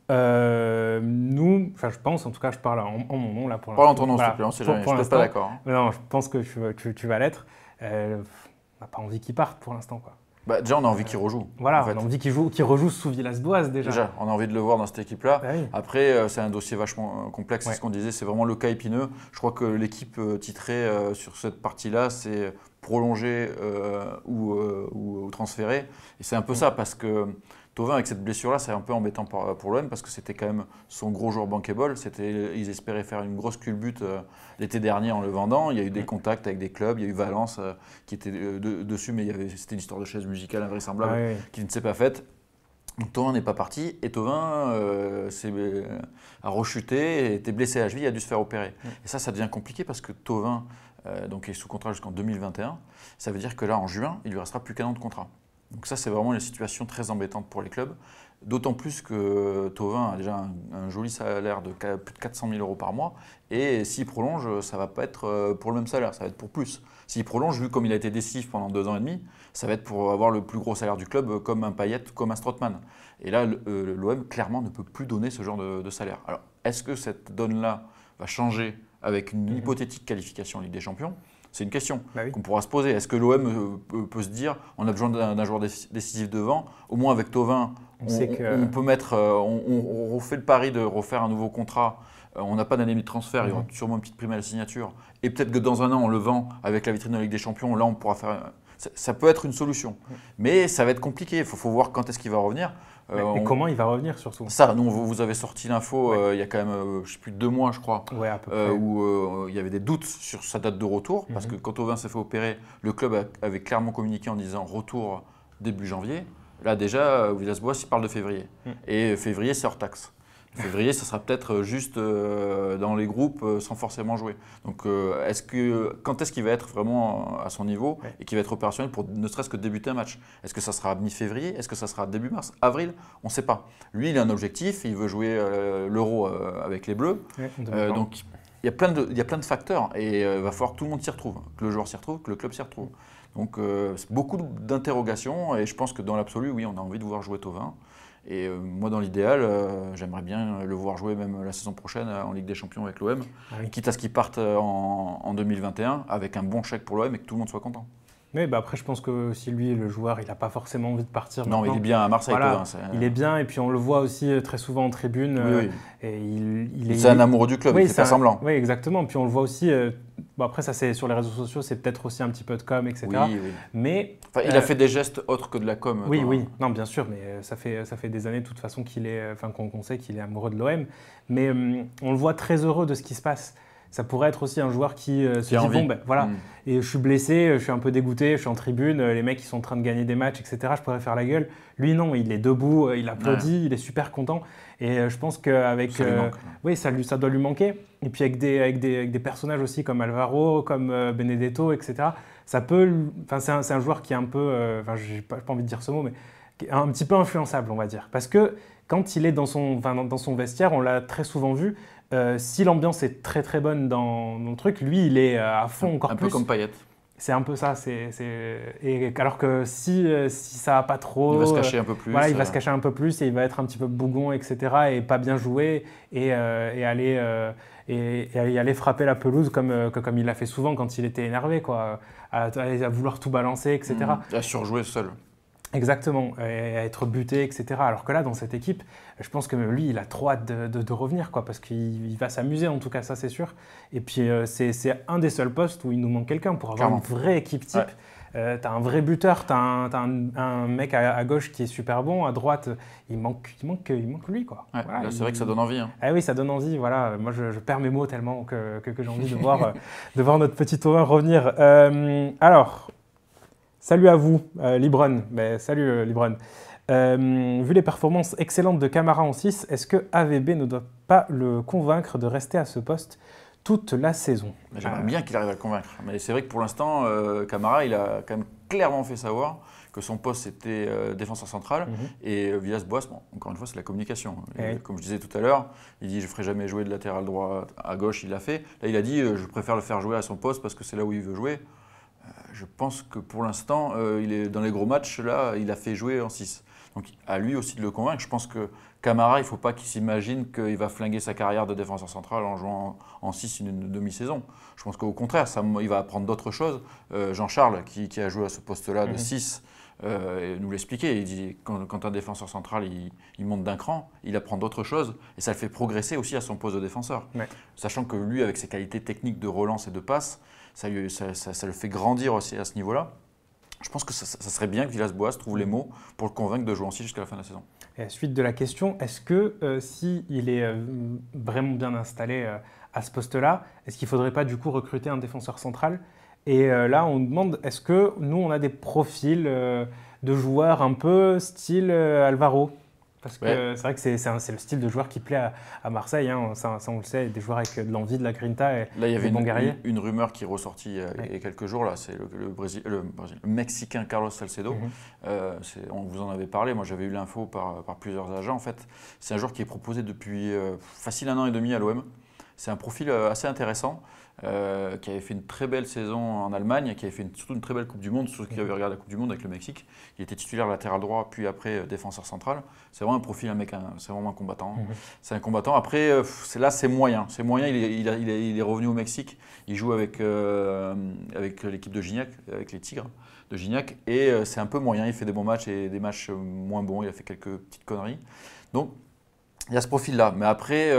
nous, je pense, en tout cas, je parle en mon nom là pour l'instant. Parle en ton nom, s'il te plaît, on ne sait jamais. Je ne suis pas d'accord. Hein. Non, je pense que tu vas l'être. On n'a pas envie qu'il parte pour l'instant, quoi. Déjà, on a envie qu'il rejoue. Voilà, en fait. On a envie qu'il rejoue sous Villas-Boas déjà. Déjà, on a envie de le voir dans cette équipe-là. Oui. Après, c'est un dossier vachement complexe, c'est ce qu'on disait, c'est vraiment le cas épineux. Je crois que l'équipe titrée sur cette partie-là, c'est prolonger ou transférer. Et c'est un peu ça, parce que Thauvin, avec cette blessure-là, c'est un peu embêtant pour l'OM, parce que c'était quand même son gros joueur bankable. Ils espéraient faire une grosse culbute l'été dernier en le vendant. Il y a eu des contacts avec des clubs, il y a eu Valence qui était dessus, mais c'était une histoire de chaise musicale invraisemblable qui ne s'est pas faite. Donc Thauvin n'est pas parti et Thauvin a rechuté, était blessé à la cheville, a dû se faire opérer. Et ça devient compliqué parce que Thauvin est sous contrat jusqu'en 2021. Ça veut dire que là, en juin, il lui restera plus qu'1 an de contrat. Donc ça, c'est vraiment une situation très embêtante pour les clubs. D'autant plus que Thauvin a déjà un joli salaire de plus de 400 000 euros par mois. Et s'il prolonge, ça ne va pas être pour le même salaire, ça va être pour plus. S'il prolonge, vu comme il a été décisif pendant 2 ans et demi, ça va être pour avoir le plus gros salaire du club, comme un Payet, comme un Strootman. Et là, l'OM, clairement, ne peut plus donner ce genre de salaire. Alors, est-ce que cette donne-là va changer avec une hypothétique qualification en Ligue des Champions? C'est une question qu'on pourra se poser. Est-ce que l'OM peut se dire on a besoin d'un joueur décisif devant? Au moins avec Thauvin, on peut mettre, on refait le pari de refaire un nouveau contrat. On n'a pas d'année de transfert, il y aura sûrement une petite prime à la signature. Et peut-être que dans un an, on le vend avec la vitrine de la Ligue des Champions. Là, on pourra faire. Ça peut être une solution. Mais ça va être compliqué. Il faut voir quand est-ce qu'il va revenir. Et comment il va revenir surtout? Ça, nous, vous avez sorti l'info il y a quand même, je sais plus, 2 mois, je crois, à peu près. où il y avait des doutes sur sa date de retour. Parce que quand Thauvin s'est fait opérer, le club avait clairement communiqué en disant retour début janvier. Là, déjà, Villas-Boas, il parle de février. Et février, c'est hors taxe. Février, ça sera peut-être juste dans les groupes sans forcément jouer. Donc, quand est-ce qu'il va être vraiment à son niveau et qu'il va être opérationnel pour ne serait-ce que débuter un match? Est-ce que ça sera mi-février? Est-ce que ça sera début mars? Avril? On ne sait pas. Lui, il a un objectif, il veut jouer l'Euro avec les Bleus. Donc, il y a plein de facteurs et il va falloir que tout le monde s'y retrouve, que le joueur s'y retrouve, que le club s'y retrouve. Donc, c'est beaucoup d'interrogations et je pense que dans l'absolu, oui, on a envie de voir jouer Thauvin. Et moi, dans l'idéal, j'aimerais bien le voir jouer même la saison prochaine en Ligue des Champions avec l'OM, quitte à ce qu'il parte en 2021 avec un bon chèque pour l'OM et que tout le monde soit content. Mais après, je pense que si lui, le joueur, il n'a pas forcément envie de partir. Non, maintenant. Il est bien à Marseille. Voilà, il est bien et puis on le voit aussi très souvent en tribune. Et c'est un amoureux du club, il fait pas semblant. Oui, exactement. Puis on le voit aussi. Après, ça, c'est sur les réseaux sociaux, c'est peut-être aussi un petit peu de com, etc. Mais il a fait des gestes autres que de la com. Oui, non, bien sûr, mais ça fait des années de toute façon qu'on sait qu'il est amoureux de l'OM. Mais on le voit très heureux de ce qui se passe. Ça pourrait être aussi un joueur qui se dit bon, ben voilà, et je suis blessé, je suis un peu dégoûté, je suis en tribune, les mecs ils sont en train de gagner des matchs, etc. Je pourrais faire la gueule. Lui non, il est debout, il applaudit, il est super content. Et je pense qu'avec ça doit lui manquer. Et puis avec des personnages aussi comme Alvaro, comme Benedetto, etc. Ça peut, c'est un joueur qui est un peu, j'ai pas envie de dire ce mot, mais qui est un petit peu influençable, on va dire, parce que quand il est dans son vestiaire, on l'a très souvent vu. Si l'ambiance est très très bonne dans le truc, lui il est à fond encore plus. Un peu comme Payet. C'est un peu ça. Et alors que si ça va pas trop, il va se cacher un peu plus. Voilà, il va se cacher un peu plus et il va être un petit peu bougon, etc. Et pas bien jouer et aller frapper la pelouse comme il l'a fait souvent quand il était énervé, quoi, à vouloir tout balancer, etc. À surjouer seul. Exactement, et à être buté, etc. Alors que là, dans cette équipe, je pense que lui, il a trop hâte de revenir, quoi, parce qu'il va s'amuser, en tout cas, ça c'est sûr. Et puis, c'est un des seuls postes où il nous manque quelqu'un pour avoir une vraie équipe type. Ouais. Tu as un vrai buteur, tu as un mec à gauche qui est super bon, à droite, il manque lui, quoi. Ouais, voilà, c'est vrai que ça donne envie. Hein. Ah oui, ça donne envie, voilà. Moi, je perds mes mots tellement que j'ai envie de voir notre petit Thauvin revenir. Alors... Salut à vous, Libron. Salut, Libron. Vu les performances excellentes de Camara en 6, est-ce que AVB ne doit pas le convaincre de rester à ce poste toute la saison? J'aimerais bien qu'il arrive à le convaincre. Mais c'est vrai que pour l'instant, Camara, il a quand même clairement fait savoir que son poste était défenseur central. Et Villas-Boas, encore une fois, c'est la communication. Comme je disais tout à l'heure, il dit « je ne ferai jamais jouer de latéral droit à gauche », il l'a fait. Là, il a dit « je préfère le faire jouer à son poste parce que c'est là où il veut jouer ». Je pense que pour l'instant, dans les gros matchs, là, il a fait jouer en 6. Donc à lui aussi de le convaincre. Je pense que Camara, il ne faut pas qu'il s'imagine qu'il va flinguer sa carrière de défenseur central en jouant en 6 une demi-saison. Je pense qu'au contraire, il va apprendre d'autres choses. Jean-Charles, qui a joué à ce poste-là de 6, nous l'expliquait. Il dit quand un défenseur central il monte d'un cran, il apprend d'autres choses et ça le fait progresser aussi à son poste de défenseur. Ouais. Sachant que lui, avec ses qualités techniques de relance et de passe, ça le fait grandir aussi à ce niveau-là. Je pense que ça serait bien que Villas-Boas trouve les mots pour le convaincre de jouer en 6 jusqu'à la fin de la saison. Et suite de la question, est-ce que s'il est vraiment bien installé à ce poste-là, est-ce qu'il ne faudrait pas du coup recruter un défenseur central? Et là, on demande, est-ce que nous, on a des profils de joueurs un peu style Alvaro? Parce que c'est vrai que c'est le style de joueur qui plaît à Marseille, hein. Ça, on le sait, des joueurs avec de l'envie, de la grinta et là, il y avait des bons guerriers. une rumeur qui est ressortie il y a quelques jours, là, c'est le Mexicain Carlos Salcedo. On vous en avait parlé, moi j'avais eu l'info par plusieurs agents en fait. C'est un joueur qui est proposé depuis facile 1 an et demi à l'OM. C'est un profil assez intéressant, qui avait fait une très belle saison en Allemagne, qui avait fait surtout une très belle Coupe du Monde, ceux qui avaient regardé la Coupe du Monde avec le Mexique. Il était titulaire latéral droit, puis après défenseur central. C'est vraiment un profil, c'est vraiment un combattant. C'est un combattant. Après, là c'est moyen. C'est moyen, il est revenu au Mexique. Il joue avec l'équipe de Gignac, avec les Tigres de Gignac. Et c'est un peu moyen, il fait des bons matchs et des matchs moins bons. Il a fait quelques petites conneries. Donc, il y a ce profil-là. Mais après,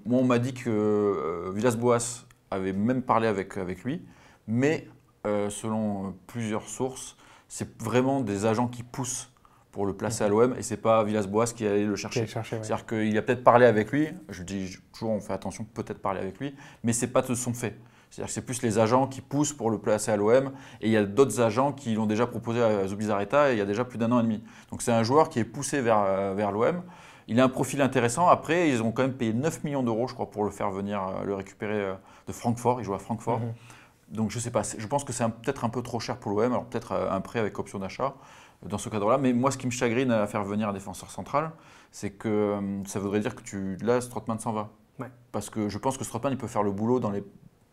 moi, on m'a dit que Villas-Boas avait même parlé avec lui. Mais selon plusieurs sources, c'est vraiment des agents qui poussent pour le placer à l'OM. Et ce n'est pas Villas-Boas qui est allé le chercher. C'est-à-dire qu'il a peut-être parlé avec lui. Je dis toujours, on fait attention, peut-être parler avec lui. Mais ce n'est pas de son fait. C'est-à-dire que c'est plus les agents qui poussent pour le placer à l'OM. Et il y a d'autres agents qui l'ont déjà proposé à Zubizarreta il y a déjà plus d'1 an et demi. Donc c'est un joueur qui est poussé vers l'OM. Il a un profil intéressant. Après, ils ont quand même payé 9 millions d'euros, je crois, pour le faire venir, le récupérer de Francfort. Il joue à Francfort. Donc, je ne sais pas. Je pense que c'est peut-être un peu trop cher pour l'OM. Alors, peut-être un prêt avec option d'achat dans ce cadre-là. Mais moi, ce qui me chagrine à faire venir un défenseur central, c'est que ça voudrait dire que là, Strootman s'en va. Parce que je pense que Strootman, il peut faire le boulot dans les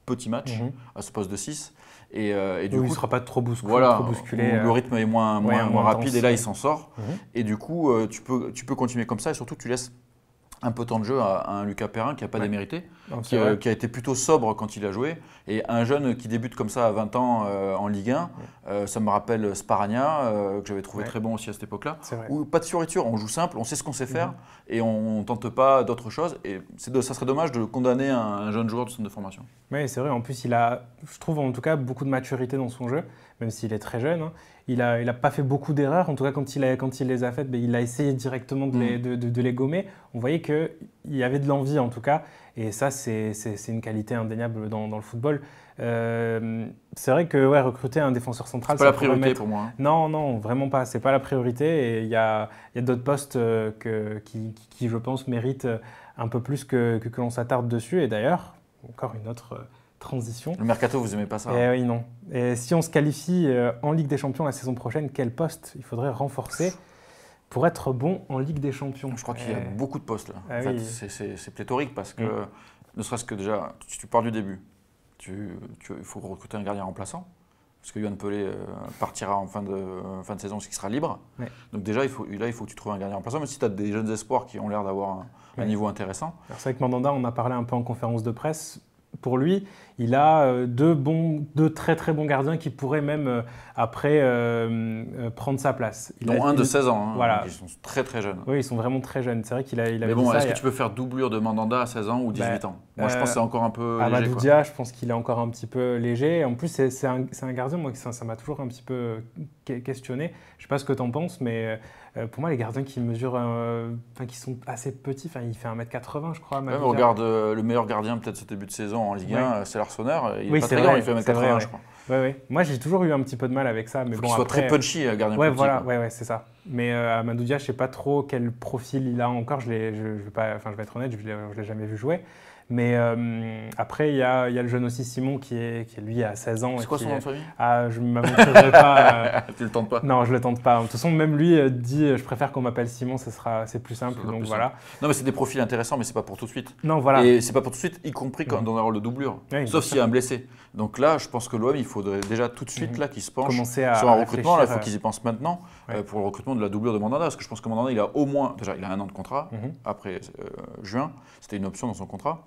petits matchs à ce poste de 6. Et du coup, il ne sera pas trop bousculé. Voilà, trop bousculé le rythme est moins rapide et là, il s'en sort. Et du coup, tu peux continuer comme ça et surtout, tu laisses un peu de temps de jeu à un Lucas Perrin qui n'a pas démérité, qui a été plutôt sobre quand il a joué. Et un jeune qui débute comme ça à 20 ans en Ligue 1, ça me rappelle Sparagna, que j'avais trouvé très bon aussi à cette époque-là. Où pas de fioriture, on joue simple, on sait ce qu'on sait faire et on ne tente pas d'autres choses. Et ça serait dommage de condamner un jeune joueur de centre de formation. Oui, c'est vrai. En plus, il a, je trouve en tout cas, beaucoup de maturité dans son jeu, même s'il est très jeune. Hein. Il n'a pas fait beaucoup d'erreurs. En tout cas, quand il les a faites, il a essayé directement de les gommer. On voyait qu'il y avait de l'envie en tout cas. Et ça, c'est une qualité indéniable dans le football. C'est vrai que recruter un défenseur central, c'est pas la priorité pour moi. Hein. Non, vraiment pas. C'est pas la priorité. Et il y a d'autres postes qui, je pense, méritent un peu plus que l'on s'attarde dessus. Et d'ailleurs, encore une autre transition. Le mercato, vous n'aimez pas ça? Oui, non. Et si on se qualifie en Ligue des Champions la saison prochaine, quel poste il faudrait renforcer pour être bon en Ligue des Champions? Je crois qu'il y a beaucoup de postes là. En fait, c'est pléthorique parce que, ne serait-ce que déjà, tu pars du début, il faut recruter un gardien remplaçant. Parce que Yoann Pelé partira en fin de saison, parce qu'il sera libre. Donc déjà, il faut que tu trouves un gardien remplaçant, même si tu as des jeunes espoirs qui ont l'air d'avoir un niveau intéressant. C'est vrai que Mandanda, on a parlé un peu en conférence de presse. Pour lui, il a deux très très bons gardiens qui pourraient même après prendre sa place. Dont un de 16 ans, hein, voilà. Ils sont très très jeunes. Oui, ils sont vraiment très jeunes. C'est vrai qu'il a Mais bon, est-ce que tu peux faire doublure de Mandanda à 16 ans ou 18 ans? Moi, je pense que c'est encore un peu léger. Amadou Dia, je pense qu'il est encore un petit peu léger. En plus, c'est un gardien, moi, ça m'a toujours un petit peu questionné. Je ne sais pas ce que tu en penses, mais pour moi, les gardiens qui mesurent, qui sont assez petits, il fait 1m80, je crois. On regarde le meilleur gardien peut-être ce début de saison en Ligue 1, c'est Larsonneur. Il est pas très grand, il fait 1m80, je crois. Moi, j'ai toujours eu un petit peu de mal avec ça. Mais faut qu'il soit très punchy, gardien petit. Voilà, c'est ça. Mais Amadou Dia, je ne sais pas trop quel profil il a encore. Je vais être honnête, je ne l'ai jamais vu jouer. Mais après, il y a le jeune aussi Simon qui est lui à 16 ans. C'est quoi son nom de famille? Je ne m'aventurerai pas. Tu le tentes pas? Non, je le tente pas. De toute façon, même lui dit je préfère qu'on m'appelle Simon, c'est plus simple. Donc voilà. Non, mais c'est des profils intéressants, mais c'est pas pour tout de suite. Non, voilà. Et c'est pas pour tout de suite, y compris dans un rôle de doublure. Sauf s'il y a un blessé. Donc là, je pense que l'OM, il faudrait déjà tout de suite qu'il se penche sur un recrutement. Là, il faut qu'ils y pensent maintenant pour le recrutement de la doublure de Mandanda. Parce que je pense que Mandanda, il a au moins, déjà, il a 1 an de contrat. Après juin, c'était une option dans son contrat.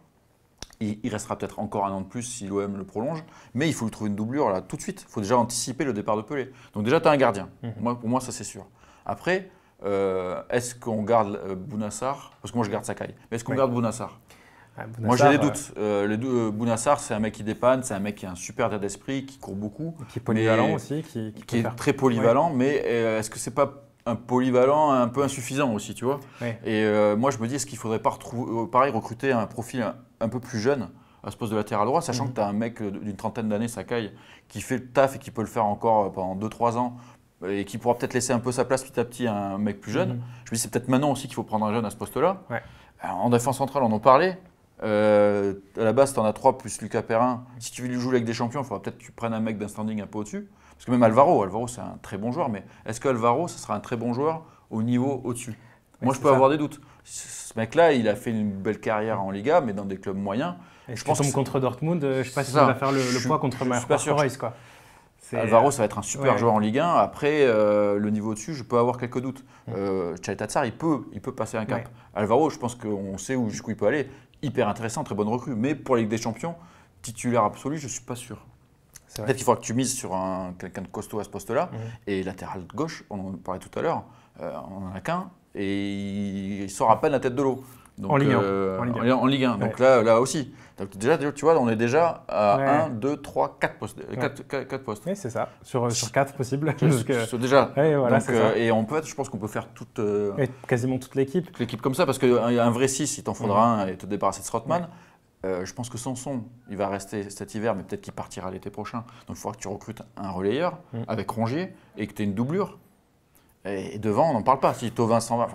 Il restera peut-être encore 1 an de plus si l'OM le prolonge, mais il faut lui trouver une doublure là tout de suite. Il faut déjà anticiper le départ de Pelé. Donc déjà, tu as un gardien. Pour moi, ça c'est sûr. Après, est-ce qu'on garde Bounassar? Parce que moi, je garde Sakai. Mais est-ce qu'on garde Bounassar? Moi, j'ai des doutes. Bounassar, c'est un mec qui dépanne, c'est un mec qui a un super état d'esprit, qui court beaucoup. Qui est polyvalent aussi. Qui est très polyvalent, mais est-ce que c'est pas un polyvalent un peu insuffisant aussi, tu vois? Et moi, je me dis, est-ce qu'il ne faudrait pas recruter un profil un peu plus jeune à ce poste de latéral droit, sachant que tu as un mec d'une trentaine d'années, Sakai, qui fait le taf et qui peut le faire encore pendant 2-3 ans, et qui pourra peut-être laisser un peu sa place petit à petit à un mec plus jeune. Je me dis c'est peut-être maintenant aussi qu'il faut prendre un jeune à ce poste-là. En défense centrale, on en parlait. À la base, tu en as 3 plus Lucas Perrin. Si tu veux lui jouer avec des champions, il faudra peut-être que tu prennes un mec d'un standing un peu au-dessus. Parce que même Alvaro c'est un très bon joueur, mais est-ce qu'Alvaro, ce sera un très bon joueur au niveau au-dessus? Moi, je peux avoir des doutes. Ce mec-là, il a fait une belle carrière en Liga, mais dans des clubs moyens. Je pense que contre Dortmund, je ne sais pas si ça va faire le poids contre Marco Reus. Alvaro, ça va être un super joueur en Ligue 1. Après, le niveau au-dessus, je peux avoir quelques doutes. Tchaleta Tsar, il peut passer un cap. Alvaro, je pense qu'on sait jusqu'où il peut aller. Hyper intéressant, très bonne recrue. Mais pour la Ligue des Champions, titulaire absolu, je ne suis pas sûr. Peut-être qu'il faudra que tu mises sur quelqu'un de costaud à ce poste-là. Et latéral gauche, on en parlait tout à l'heure, on n'en a qu'un. Et il sort à peine la tête de l'eau. En Ligue 1. En Ligue 1. Donc là aussi. Donc déjà, tu vois, on est déjà à 1, 2, 3, 4 postes. 4 postes. Oui, c'est ça. Sur 4 possibles. Déjà. Voilà, donc, et je pense qu'on peut faire quasiment toute l'équipe. L'équipe comme ça, parce qu'un vrai 6, il t'en faudra un et te débarrasser de Strootman. Je pense que Sanson, il va rester cet hiver, mais peut-être qu'il partira l'été prochain. Donc il faudra que tu recrutes un relayeur avec Rongier et que tu aies une doublure. Et devant, on n'en parle pas. Si Thauvin s'en va,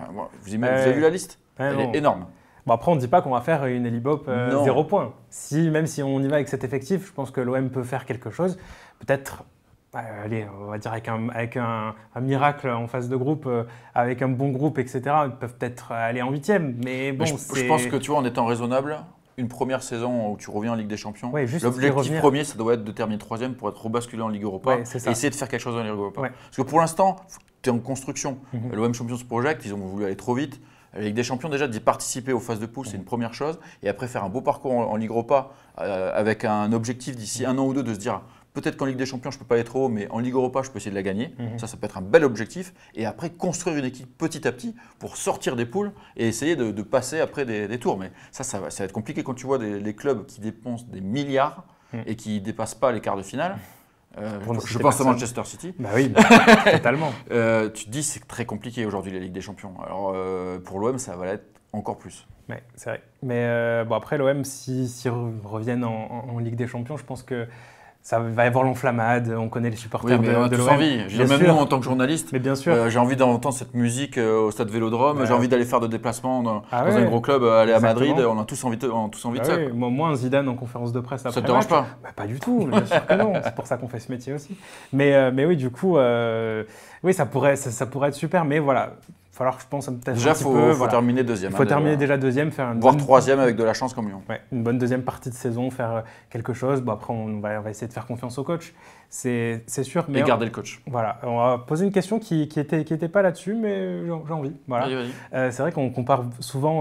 vous avez vu la liste? Elle est énorme. Bon, après, on ne dit pas qu'on va faire une Elibop 0 points. Même si on y va avec cet effectif, je pense que l'OM peut faire quelque chose. Peut-être, allez, on va dire avec un miracle en phase de groupe, avec un bon groupe, etc. Ils peuvent peut-être aller en 8e. Mais bon, je pense que tu vois, en étant raisonnable, une première saison où tu reviens en Ligue des Champions, l'objectif premier, ça doit être de terminer 3e pour être rebasculé en Ligue Europa et essayer de faire quelque chose en Ligue Europa. Parce que pour l'instant, tu es en construction. L'OM Champions Project, ils ont voulu aller trop vite. La Ligue des Champions, déjà, d'y participer aux phases de poule, c'est une première chose. Et après, faire un beau parcours en Ligue Europa avec un objectif d'ici 1 an ou 2 de se dire peut-être qu'en Ligue des Champions, je ne peux pas aller trop haut, mais en Ligue Europa, je peux essayer de la gagner. Ça peut être un bel objectif. Et après, construire une équipe petit à petit pour sortir des poules et essayer de passer après des tours. Mais ça va être compliqué quand tu vois les clubs qui dépensent des milliards et qui ne dépassent pas les quarts de finale. Je pense à Manchester City. Bah oui, totalement. Tu te dis c'est très compliqué aujourd'hui la Ligue des Champions. Alors pour l'OM, ça va l'être encore plus. Ouais, c'est vrai. Mais bon, après l'OM, s'ils reviennent en Ligue des Champions, je pense que ça va y avoir l'enflammade, on connaît les supporters de l'OM. Envie. Même nous, en tant que journaliste, j'ai envie d'entendre cette musique au stade Vélodrome, j'ai envie d'aller faire de déplacements dans un gros club, aller à Madrid, on a tous envie de ça. Moi, un Zidane en conférence de presse après ça ne te dérange pas? Pas du tout, bien sûr que non, c'est pour ça qu'on fait ce métier aussi. Mais oui, du coup, ça pourrait être super, mais voilà. Il va falloir, je pense, peut-être déjà, il faut terminer deuxième. Il faut terminer déjà deuxième, faire voire troisième avec de la chance comme Lyon. Ouais, une bonne deuxième partie de saison, faire quelque chose. Bon, après, on va essayer de faire confiance au coach, c'est sûr. Mais et garder le coach. Voilà, on va poser une question qui était pas là-dessus, mais j'ai envie. Voilà. Vas-y. C'est vrai qu'on compare souvent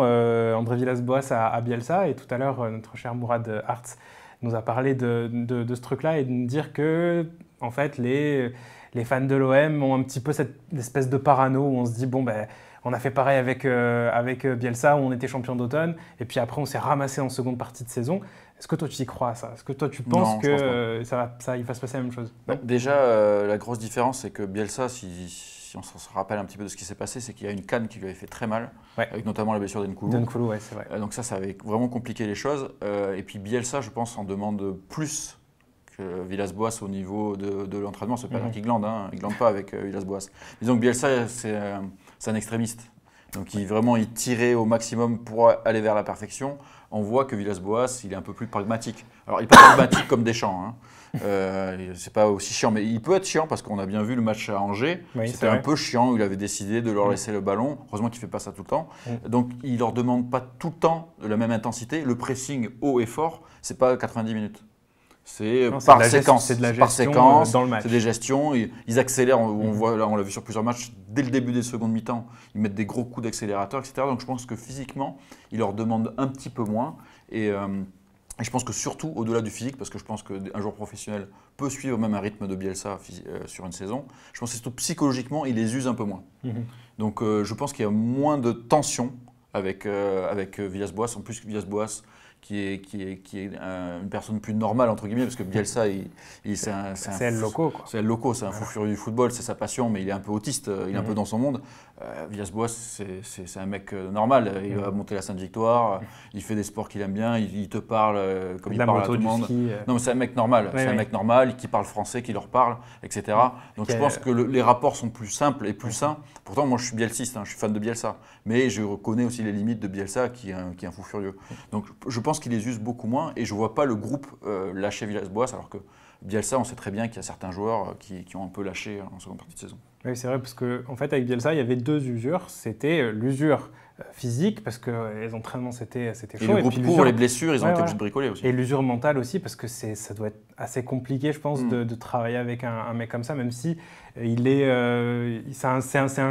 André Villas-Boas à Bielsa, et tout à l'heure, notre cher Mourad Hartz nous a parlé de ce truc-là et de nous dire que, en fait, les fans de l'OM ont un petit peu cette espèce de parano où on se dit, bon, on a fait pareil avec Bielsa où on était champion d'automne et puis après on s'est ramassé en seconde partie de saison. Est-ce que toi tu y crois à ça? Est-ce que toi tu penses qu'il va se passer la même chose? Déjà, la grosse différence c'est que Bielsa, si on se rappelle un petit peu de ce qui s'est passé, c'est qu'il y a une canne qui lui avait fait très mal, avec notamment la blessure d'Nkoulou. Ouais, c'est vrai. Donc ça avait vraiment compliqué les choses. Et puis Bielsa, je pense, en demande plus que Villas-Boas au niveau de l'entraînement. Ça veut pas dire qu'il glande, il ne glande pas avec Villas-Boas. Disons que Bielsa, c'est un extrémiste. Donc il tirait au maximum pour aller vers la perfection. On voit que Villas-Boas, il est un peu plus pragmatique. Alors il n'est pas pragmatique comme Deschamps. C'est pas aussi chiant, mais il peut être chiant parce qu'on a bien vu le match à Angers. C'était un peu chiant, il avait décidé de leur laisser le ballon. Heureusement qu'il ne fait pas ça tout le temps. Donc il ne leur demande pas tout le temps de la même intensité. Le pressing haut et fort, ce n'est pas 90 minutes. C'est par séquence. C'est de la gestion dans le match. C'est des gestions. Ils accélèrent. On l'a vu sur plusieurs matchs. Dès le début des secondes mi-temps, ils mettent des gros coups d'accélérateur, etc. Donc je pense que physiquement, ils leur demandent un petit peu moins. Et je pense que surtout au-delà du physique, parce que je pense qu'un joueur professionnel peut suivre même un rythme de Bielsa sur une saison, je pense que surtout psychologiquement, il les use un peu moins. Donc je pense qu'il y a moins de tension avec Villas-Boas. En plus, Villas-Boas, une personne plus normale, entre guillemets, parce que Bielsa, c'est El Loco, quoi. C'est El Loco, c'est un fou furieux du football, c'est sa passion, mais il est un peu autiste, il est un peu dans son monde. Villas-Boas, c'est un mec normal, il va monter la Sainte-Victoire, il fait des sports qu'il aime bien, il te parle comme il parle à tout le monde. Non, mais c'est un mec normal, c'est un mec normal qui parle français, qui leur parle, etc. Donc je pense que les rapports sont plus simples et plus sains. Pourtant, moi je suis bielsiste, je suis fan de Bielsa, mais je reconnais aussi les limites de Bielsa qui est un fou furieux. Donc je pense qu'il les use beaucoup moins et je ne vois pas le groupe lâcher Villas-Boas, alors que Bielsa, on sait très bien qu'il y a certains joueurs qui ont un peu lâché en seconde partie de saison. Oui, c'est vrai, parce qu'en fait, avec Bielsa, il y avait deux usures. C'était l'usure physique, parce que les entraînements, c'était chaud. Et le groupe pour les blessures, ils ont été obligés de bricoler aussi. Et l'usure mentale aussi, parce que ça doit être assez compliqué, je pense, de travailler avec un mec comme ça, même si c'est un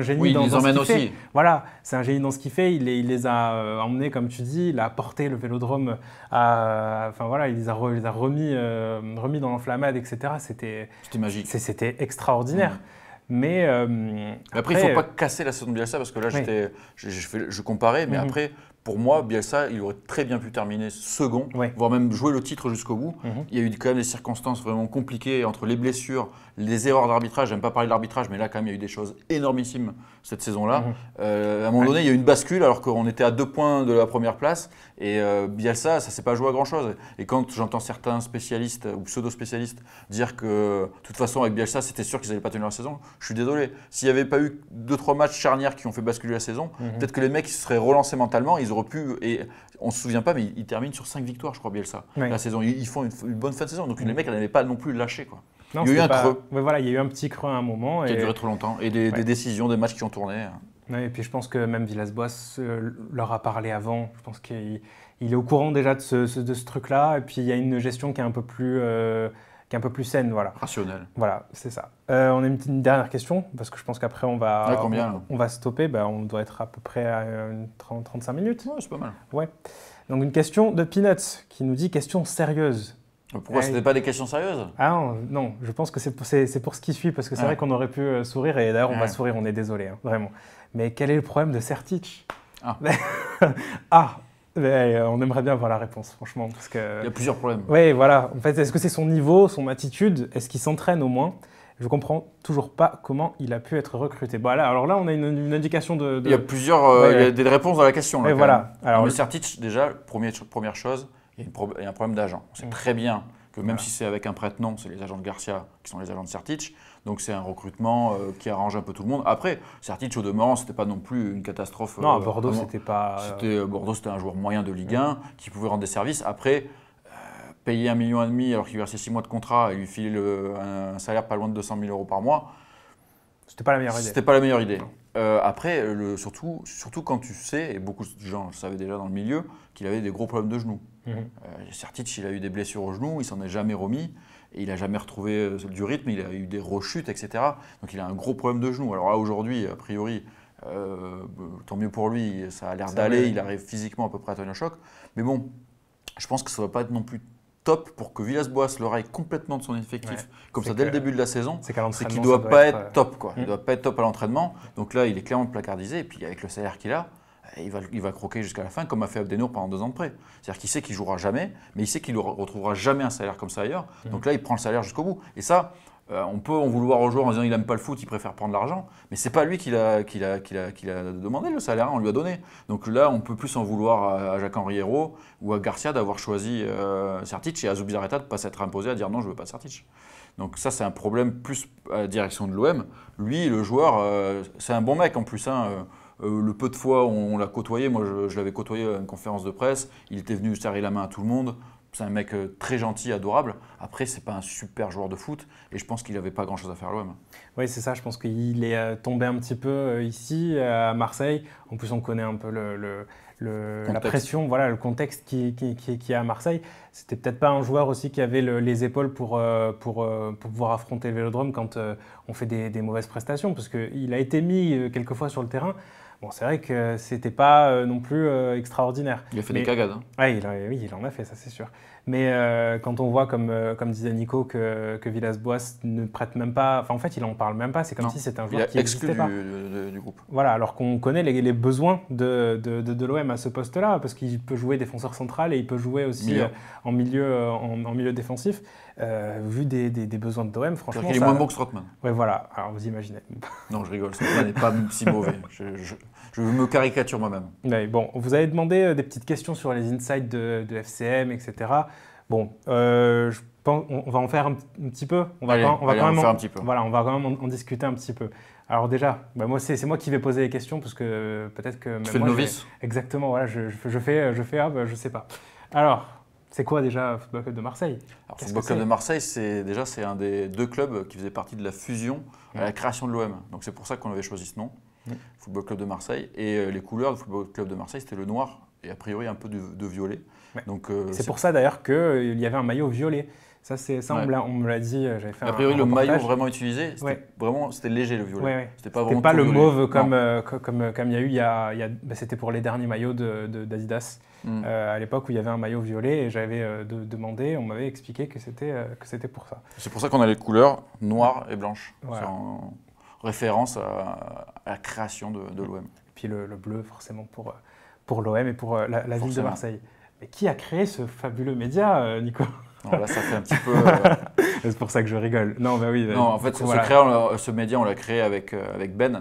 génie dans ce qu'il fait. Voilà, c'est un génie dans ce qu'il fait. Il les a emmenés, comme tu dis, il a porté le Vélodrome il les a remis dans l'enflammade, etc. C'était magique. C'était extraordinaire. Mais après, il ne faut pas casser la saison de Bielsa, parce que là, je comparais, mais après, pour moi, Bielsa, il aurait très bien pu terminer second, voire même jouer le titre jusqu'au bout. Il y a eu quand même des circonstances vraiment compliquées entre les blessures, les erreurs d'arbitrage. J'aime pas parler de l'arbitrage, mais là, quand même, il y a eu des choses énormissimes cette saison-là. À un moment donné, il y a eu une bascule alors qu'on était à 2 points de la première place. Et Bielsa, ça ne s'est pas joué à grand-chose. Et quand j'entends certains spécialistes ou pseudo-spécialistes dire que, de toute façon, avec Bielsa, c'était sûr qu'ils n'allaient pas tenir la saison, je suis désolé. S'il n'y avait pas eu 2-3 matchs charnières qui ont fait basculer la saison, peut-être que les mecs se seraient relancés mentalement, ils auraient pu, et on ne se souvient pas, mais ils terminent sur 5 victoires, je crois, Bielsa, la saison. Ils font une bonne fin de saison. Donc les mecs n'avaient pas non plus lâché, quoi. Non, il y a eu un creux. Mais voilà, il y a eu un petit creux à un moment. Qui a duré trop longtemps. Et des décisions, des matchs qui ont tourné. Et puis je pense que même Villas-Boas leur a parlé avant. Je pense qu'il est au courant déjà de ce truc-là. Et puis il y a une gestion qui est un peu plus saine. Voilà. Rationnelle. Voilà, c'est ça. On a une dernière question, parce que je pense qu'après on va stopper. On doit être à peu près à 35 minutes. Ouais, c'est pas mal. Ouais. Donc une question de Peanuts qui nous dit question sérieuse. Pourquoi c'était pas des questions sérieuses? Ah non, je pense que c'est pour ce qui suit, parce que c'est vrai qu'on aurait pu sourire, et d'ailleurs on va sourire, on est désolé, vraiment. Mais quel est le problème de Sertic? On aimerait bien avoir la réponse, franchement. Parce que... Il y a plusieurs problèmes. Oui, voilà. En fait, est-ce que c'est son niveau, son attitude? Est-ce qu'il s'entraîne au moins? Je comprends toujours pas comment il a pu être recruté. Bon, alors là, on a une indication de... Il y a plusieurs... il y a des réponses dans la question. Là, voilà. Alors, mais Sertic, déjà, première chose, il y a un problème d'agent. On sait très bien que même si c'est avec un prête-nom, c'est les agents de Garcia qui sont les agents de Sertic. Donc c'est un recrutement qui arrange un peu tout le monde. Après, Sertic, au demeurant, c'était pas non plus une catastrophe. Non, à Bordeaux, c'était pas... Bordeaux, c'était un joueur moyen de Ligue 1 qui pouvait rendre des services. Après, payer 1,5 million alors qu'il versait 6 mois de contrat et lui filer un salaire pas loin de 200 000 € par mois, c'était pas la meilleure idée. C'était pas la meilleure idée. Après, surtout quand tu sais, et beaucoup de gens le savaient déjà dans le milieu, qu'il avait des gros problèmes de genoux. Sertic, il a eu des blessures au genou, il s'en est jamais remis, et il n'a jamais retrouvé du rythme, il a eu des rechutes, etc. Donc il a un gros problème de genou. Alors là, aujourd'hui, a priori, tant mieux pour lui, ça a l'air d'aller, il arrive physiquement à peu près à tenir le choc. Mais bon, je pense que ça ne va pas être non plus top pour que Villas-Boas le raille complètement de son effectif, comme ça dès le début de la saison, c'est qu'il ne doit pas être top. Il ne doit pas être top à l'entraînement. Donc là, il est clairement placardisé. Et puis avec le salaire qu'il a, il va croquer jusqu'à la fin, comme a fait Abdenour pendant 2 ans de prêt. C'est-à-dire qu'il sait qu'il ne jouera jamais, mais il sait qu'il ne retrouvera jamais un salaire comme ça ailleurs. Donc là, il prend le salaire jusqu'au bout. Et ça, on peut en vouloir aux joueurs en disant qu'il n'aime pas le foot, il préfère prendre l'argent, mais ce n'est pas lui qui l'a demandé le salaire, on lui a donné. Donc là, on peut plus en vouloir à Jacques-Henri Hérault ou à Garcia d'avoir choisi Sertic et à Zubizarreta de ne pas s'être imposé à dire non, je ne veux pas Sertic. Donc ça, c'est un problème plus à la direction de l'OM. Lui, le joueur, c'est un bon mec en plus. Le peu de fois où on l'a côtoyé, moi je l'avais côtoyé à une conférence de presse, il était venu serrer la main à tout le monde. C'est un mec très gentil, adorable. Après, c'est pas un super joueur de foot et je pense qu'il n'avait pas grand-chose à faire à l'OM. Oui, c'est ça. Je pense qu'il est tombé un petit peu ici, à Marseille. En plus, on connaît un peu la pression, voilà, le contexte qui est à Marseille. C'était peut-être pas un joueur aussi qui avait les épaules pour pouvoir affronter le Vélodrome quand on fait des mauvaises prestations. Parce qu'il a été mis quelquefois sur le terrain. Bon, c'est vrai que c'était pas non plus extraordinaire. Il a fait des cagades. Hein. Ouais, oui, il en a fait, ça c'est sûr. Mais quand on voit, comme disait Nico, que Villas-Boas ne prête même pas, enfin en fait il en parle même pas, c'est comme si c'était un joueur qui n'existait pas. Du groupe. Voilà, alors qu'on connaît les besoins de l'OM à ce poste-là, parce qu'il peut jouer défenseur central et il peut jouer aussi en milieu défensif. Vu des besoins de l'OM, franchement. Il est moins bon que Strootman. Ouais, voilà, alors vous imaginez. Non, je rigole, Strootman n'est pas si mauvais. Je me caricature moi-même. Ouais, bon, vous avez demandé des petites questions sur les insights de FCM, etc. Bon, je pense on va en faire un petit peu. On va quand même faire un petit peu. Voilà, on va quand même en discuter un petit peu. Alors déjà, moi c'est moi qui vais poser les questions parce que peut-être que tu fais le novice. Exactement, voilà, je fais je sais pas. Alors, c'est quoi déjà Football Club de Marseille? Alors, Football Club de Marseille, c'est un des 2 clubs qui faisaient partie de la fusion à la création de l'OM. Donc c'est pour ça qu'on avait choisi ce nom, Football Club de Marseille. Et les couleurs du Football Club de Marseille, c'était le noir et a priori un peu de violet. Ouais. Donc c'est pour ça d'ailleurs qu'il y avait un maillot violet. Ça, on me l'a dit, j'avais fait a priori, le maillot vraiment utilisé, c'était léger le violet. Ouais. C'était pas le mauve comme il y a eu, c'était pour les derniers maillots d'Adidas. À l'époque où il y avait un maillot violet et j'avais demandé, on m'avait expliqué que c'était pour ça. C'est pour ça qu'on a les couleurs noires et blanches. Voilà. C'est en référence à la création de l'OM. Et puis le bleu forcément pour l'OM et pour la ville de Marseille. Mais qui a créé ce fabuleux média, Nico? Non, là, ça fait un petit peu. C'est pour ça que je rigole. Non, bah oui. Non, en fait, ce média, on l'a créé avec Ben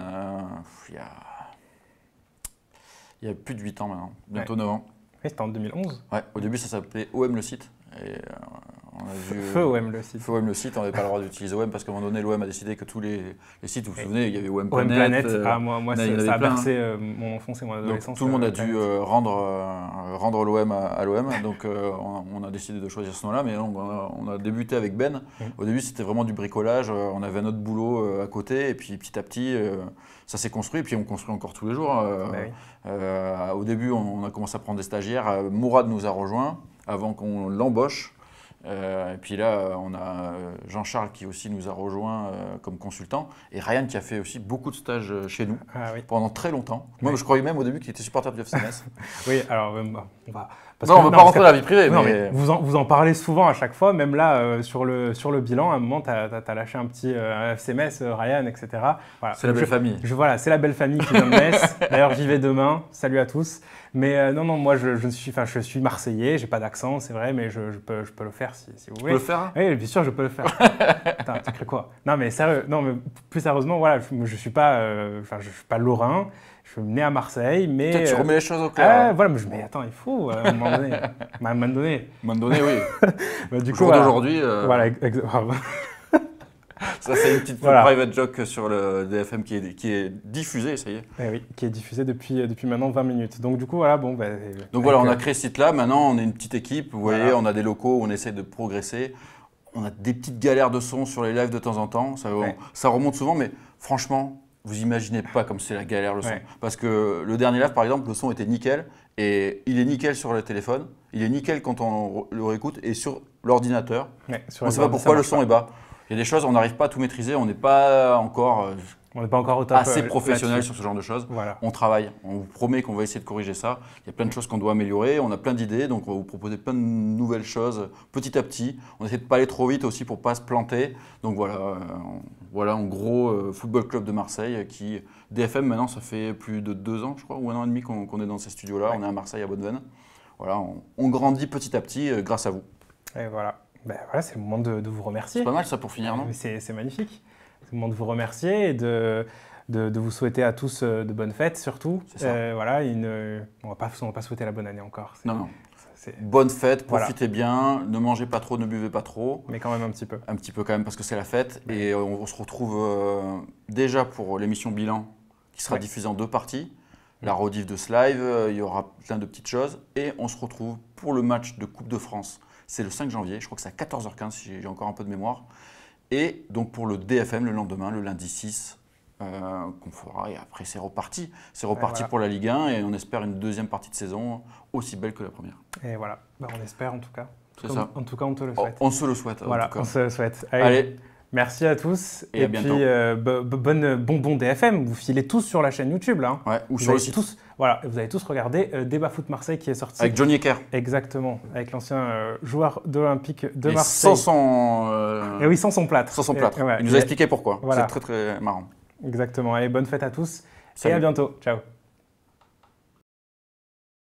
il y a plus de 8 ans maintenant, bientôt 9 ans. Oui, c'était en 2011. Ouais, au début, ça s'appelait OM le site. Et on a vu, Feu OM le site. Feu OM le site, on n'avait pas le droit d'utiliser OM parce qu'à un moment donné, l'OM a décidé que tous les sites, vous vous souvenez, il y avait OM Planet. Moi ça a bercé mon enfance et mon adolescence. Donc, tout le monde a dû rendre l'OM à l'OM. Donc on a décidé de choisir ce nom-là, mais on a débuté avec Ben. Au début, c'était vraiment du bricolage. On avait un autre boulot à côté, et puis petit à petit, ça s'est construit. Et puis on construit encore tous les jours. Au début, on a commencé à prendre des stagiaires. Mourad nous a rejoints avant qu'on l'embauche. Et puis là, on a Jean-Charles qui aussi nous a rejoints comme consultant et Ryan qui a fait aussi beaucoup de stages chez nous pendant très longtemps. Moi, je croyais même au début qu'il était supporter du FC Metz. Oui, alors on va. On ne veut pas rentrer dans la vie privée. Mais vous en parlez souvent à chaque fois, même là, sur le bilan, à un moment, tu as lâché un petit FC Metz, Ryan, etc. Voilà. C'est la belle famille. Voilà, c'est la belle famille qui vient de Metz. D'ailleurs, j'y vais demain. Salut à tous. Mais non, moi, je suis Marseillais, j'ai pas d'accent, c'est vrai, mais je peux le faire si vous voulez. Tu peux le faire? Oui, bien sûr, je peux le faire. Attends, tu crées quoi? Non, mais sérieux, mais plus sérieusement, voilà, je suis pas lorrain. Je suis né à Marseille, mais... Peut-être tu remets les choses au clair. Voilà, mais attends, il faut, à un moment donné. À un moment donné, oui. Du coup, d'aujourd'hui... Voilà, ça, c'est une petite private joke sur le DFM qui est diffusée, ça y est. Oui, qui est diffusée depuis maintenant 20 minutes. Donc du coup, voilà, bon... Donc voilà, on a créé ce site-là. Maintenant, on est une petite équipe. Vous voyez, on a des locaux où on essaie de progresser. On a des petites galères de son sur les lives de temps en temps. Ça remonte souvent, mais franchement... Vous imaginez pas comme c'est la galère le son. Parce que le dernier live, par exemple, le son était nickel. Et il est nickel sur le téléphone. Il est nickel quand on le réécoute. Et sur l'ordinateur, on ne sait pas pourquoi le son est bas. Il y a des choses, on n'arrive pas à tout maîtriser. On n'est pas encore au top, assez professionnel sur ce genre de choses. Voilà. On travaille. On vous promet qu'on va essayer de corriger ça. Il y a plein de choses qu'on doit améliorer. On a plein d'idées. Donc, on va vous proposer plein de nouvelles choses petit à petit. On essaie de ne pas aller trop vite aussi pour ne pas se planter. Donc, voilà en gros, Football Club de Marseille qui, DFM, maintenant, ça fait plus de 2 ans, je crois, ou 1 an et demi qu'on est dans ces studios-là. On est à Marseille, à Bonneveine. Voilà, on grandit petit à petit grâce à vous. Et voilà. Voilà, c'est le moment de vous remercier. C'est pas mal ça pour finir, non? C'est magnifique. C'est le moment de vous remercier et de vous souhaiter à tous de bonnes fêtes surtout. C'est ça. Voilà, on va pas souhaiter la bonne année encore. Non. Bonne fête, profitez bien, ne mangez pas trop, ne buvez pas trop. Mais quand même un petit peu. Un petit peu quand même parce que c'est la fête. Et on se retrouve déjà pour l'émission Bilan qui sera diffusée en 2 parties. La rediff de ce live, il y aura plein de petites choses. Et on se retrouve pour le match de Coupe de France. C'est le 5 janvier, je crois que c'est à 14h15 si j'ai encore un peu de mémoire. Et donc pour le DFM le lendemain, le lundi 6, qu'on fera. Et après c'est reparti. C'est reparti pour la Ligue 1 et on espère une deuxième partie de saison aussi belle que la première. Et voilà, on espère en tout cas. C'est ça. En tout cas, on te le souhaite. On se le souhaite. Voilà, en tout cas. on se le souhaite. Allez. Merci à tous. Et à bientôt. Puis, bon DFM. Vous filez tous sur la chaîne YouTube, là. Ouais, ou sur le site. Voilà, vous avez tous regardé Débat Foot Marseille qui est sorti. Avec Johnny Ecker. Exactement, avec l'ancien joueur de l'Olympique de Et Marseille. Et oui, sans son plâtre. Sans son plâtre. Ouais, il nous a expliqué pourquoi. Voilà. C'est très très marrant. Exactement. Allez, bonne fête à tous. Salut. Et à bientôt. Ciao.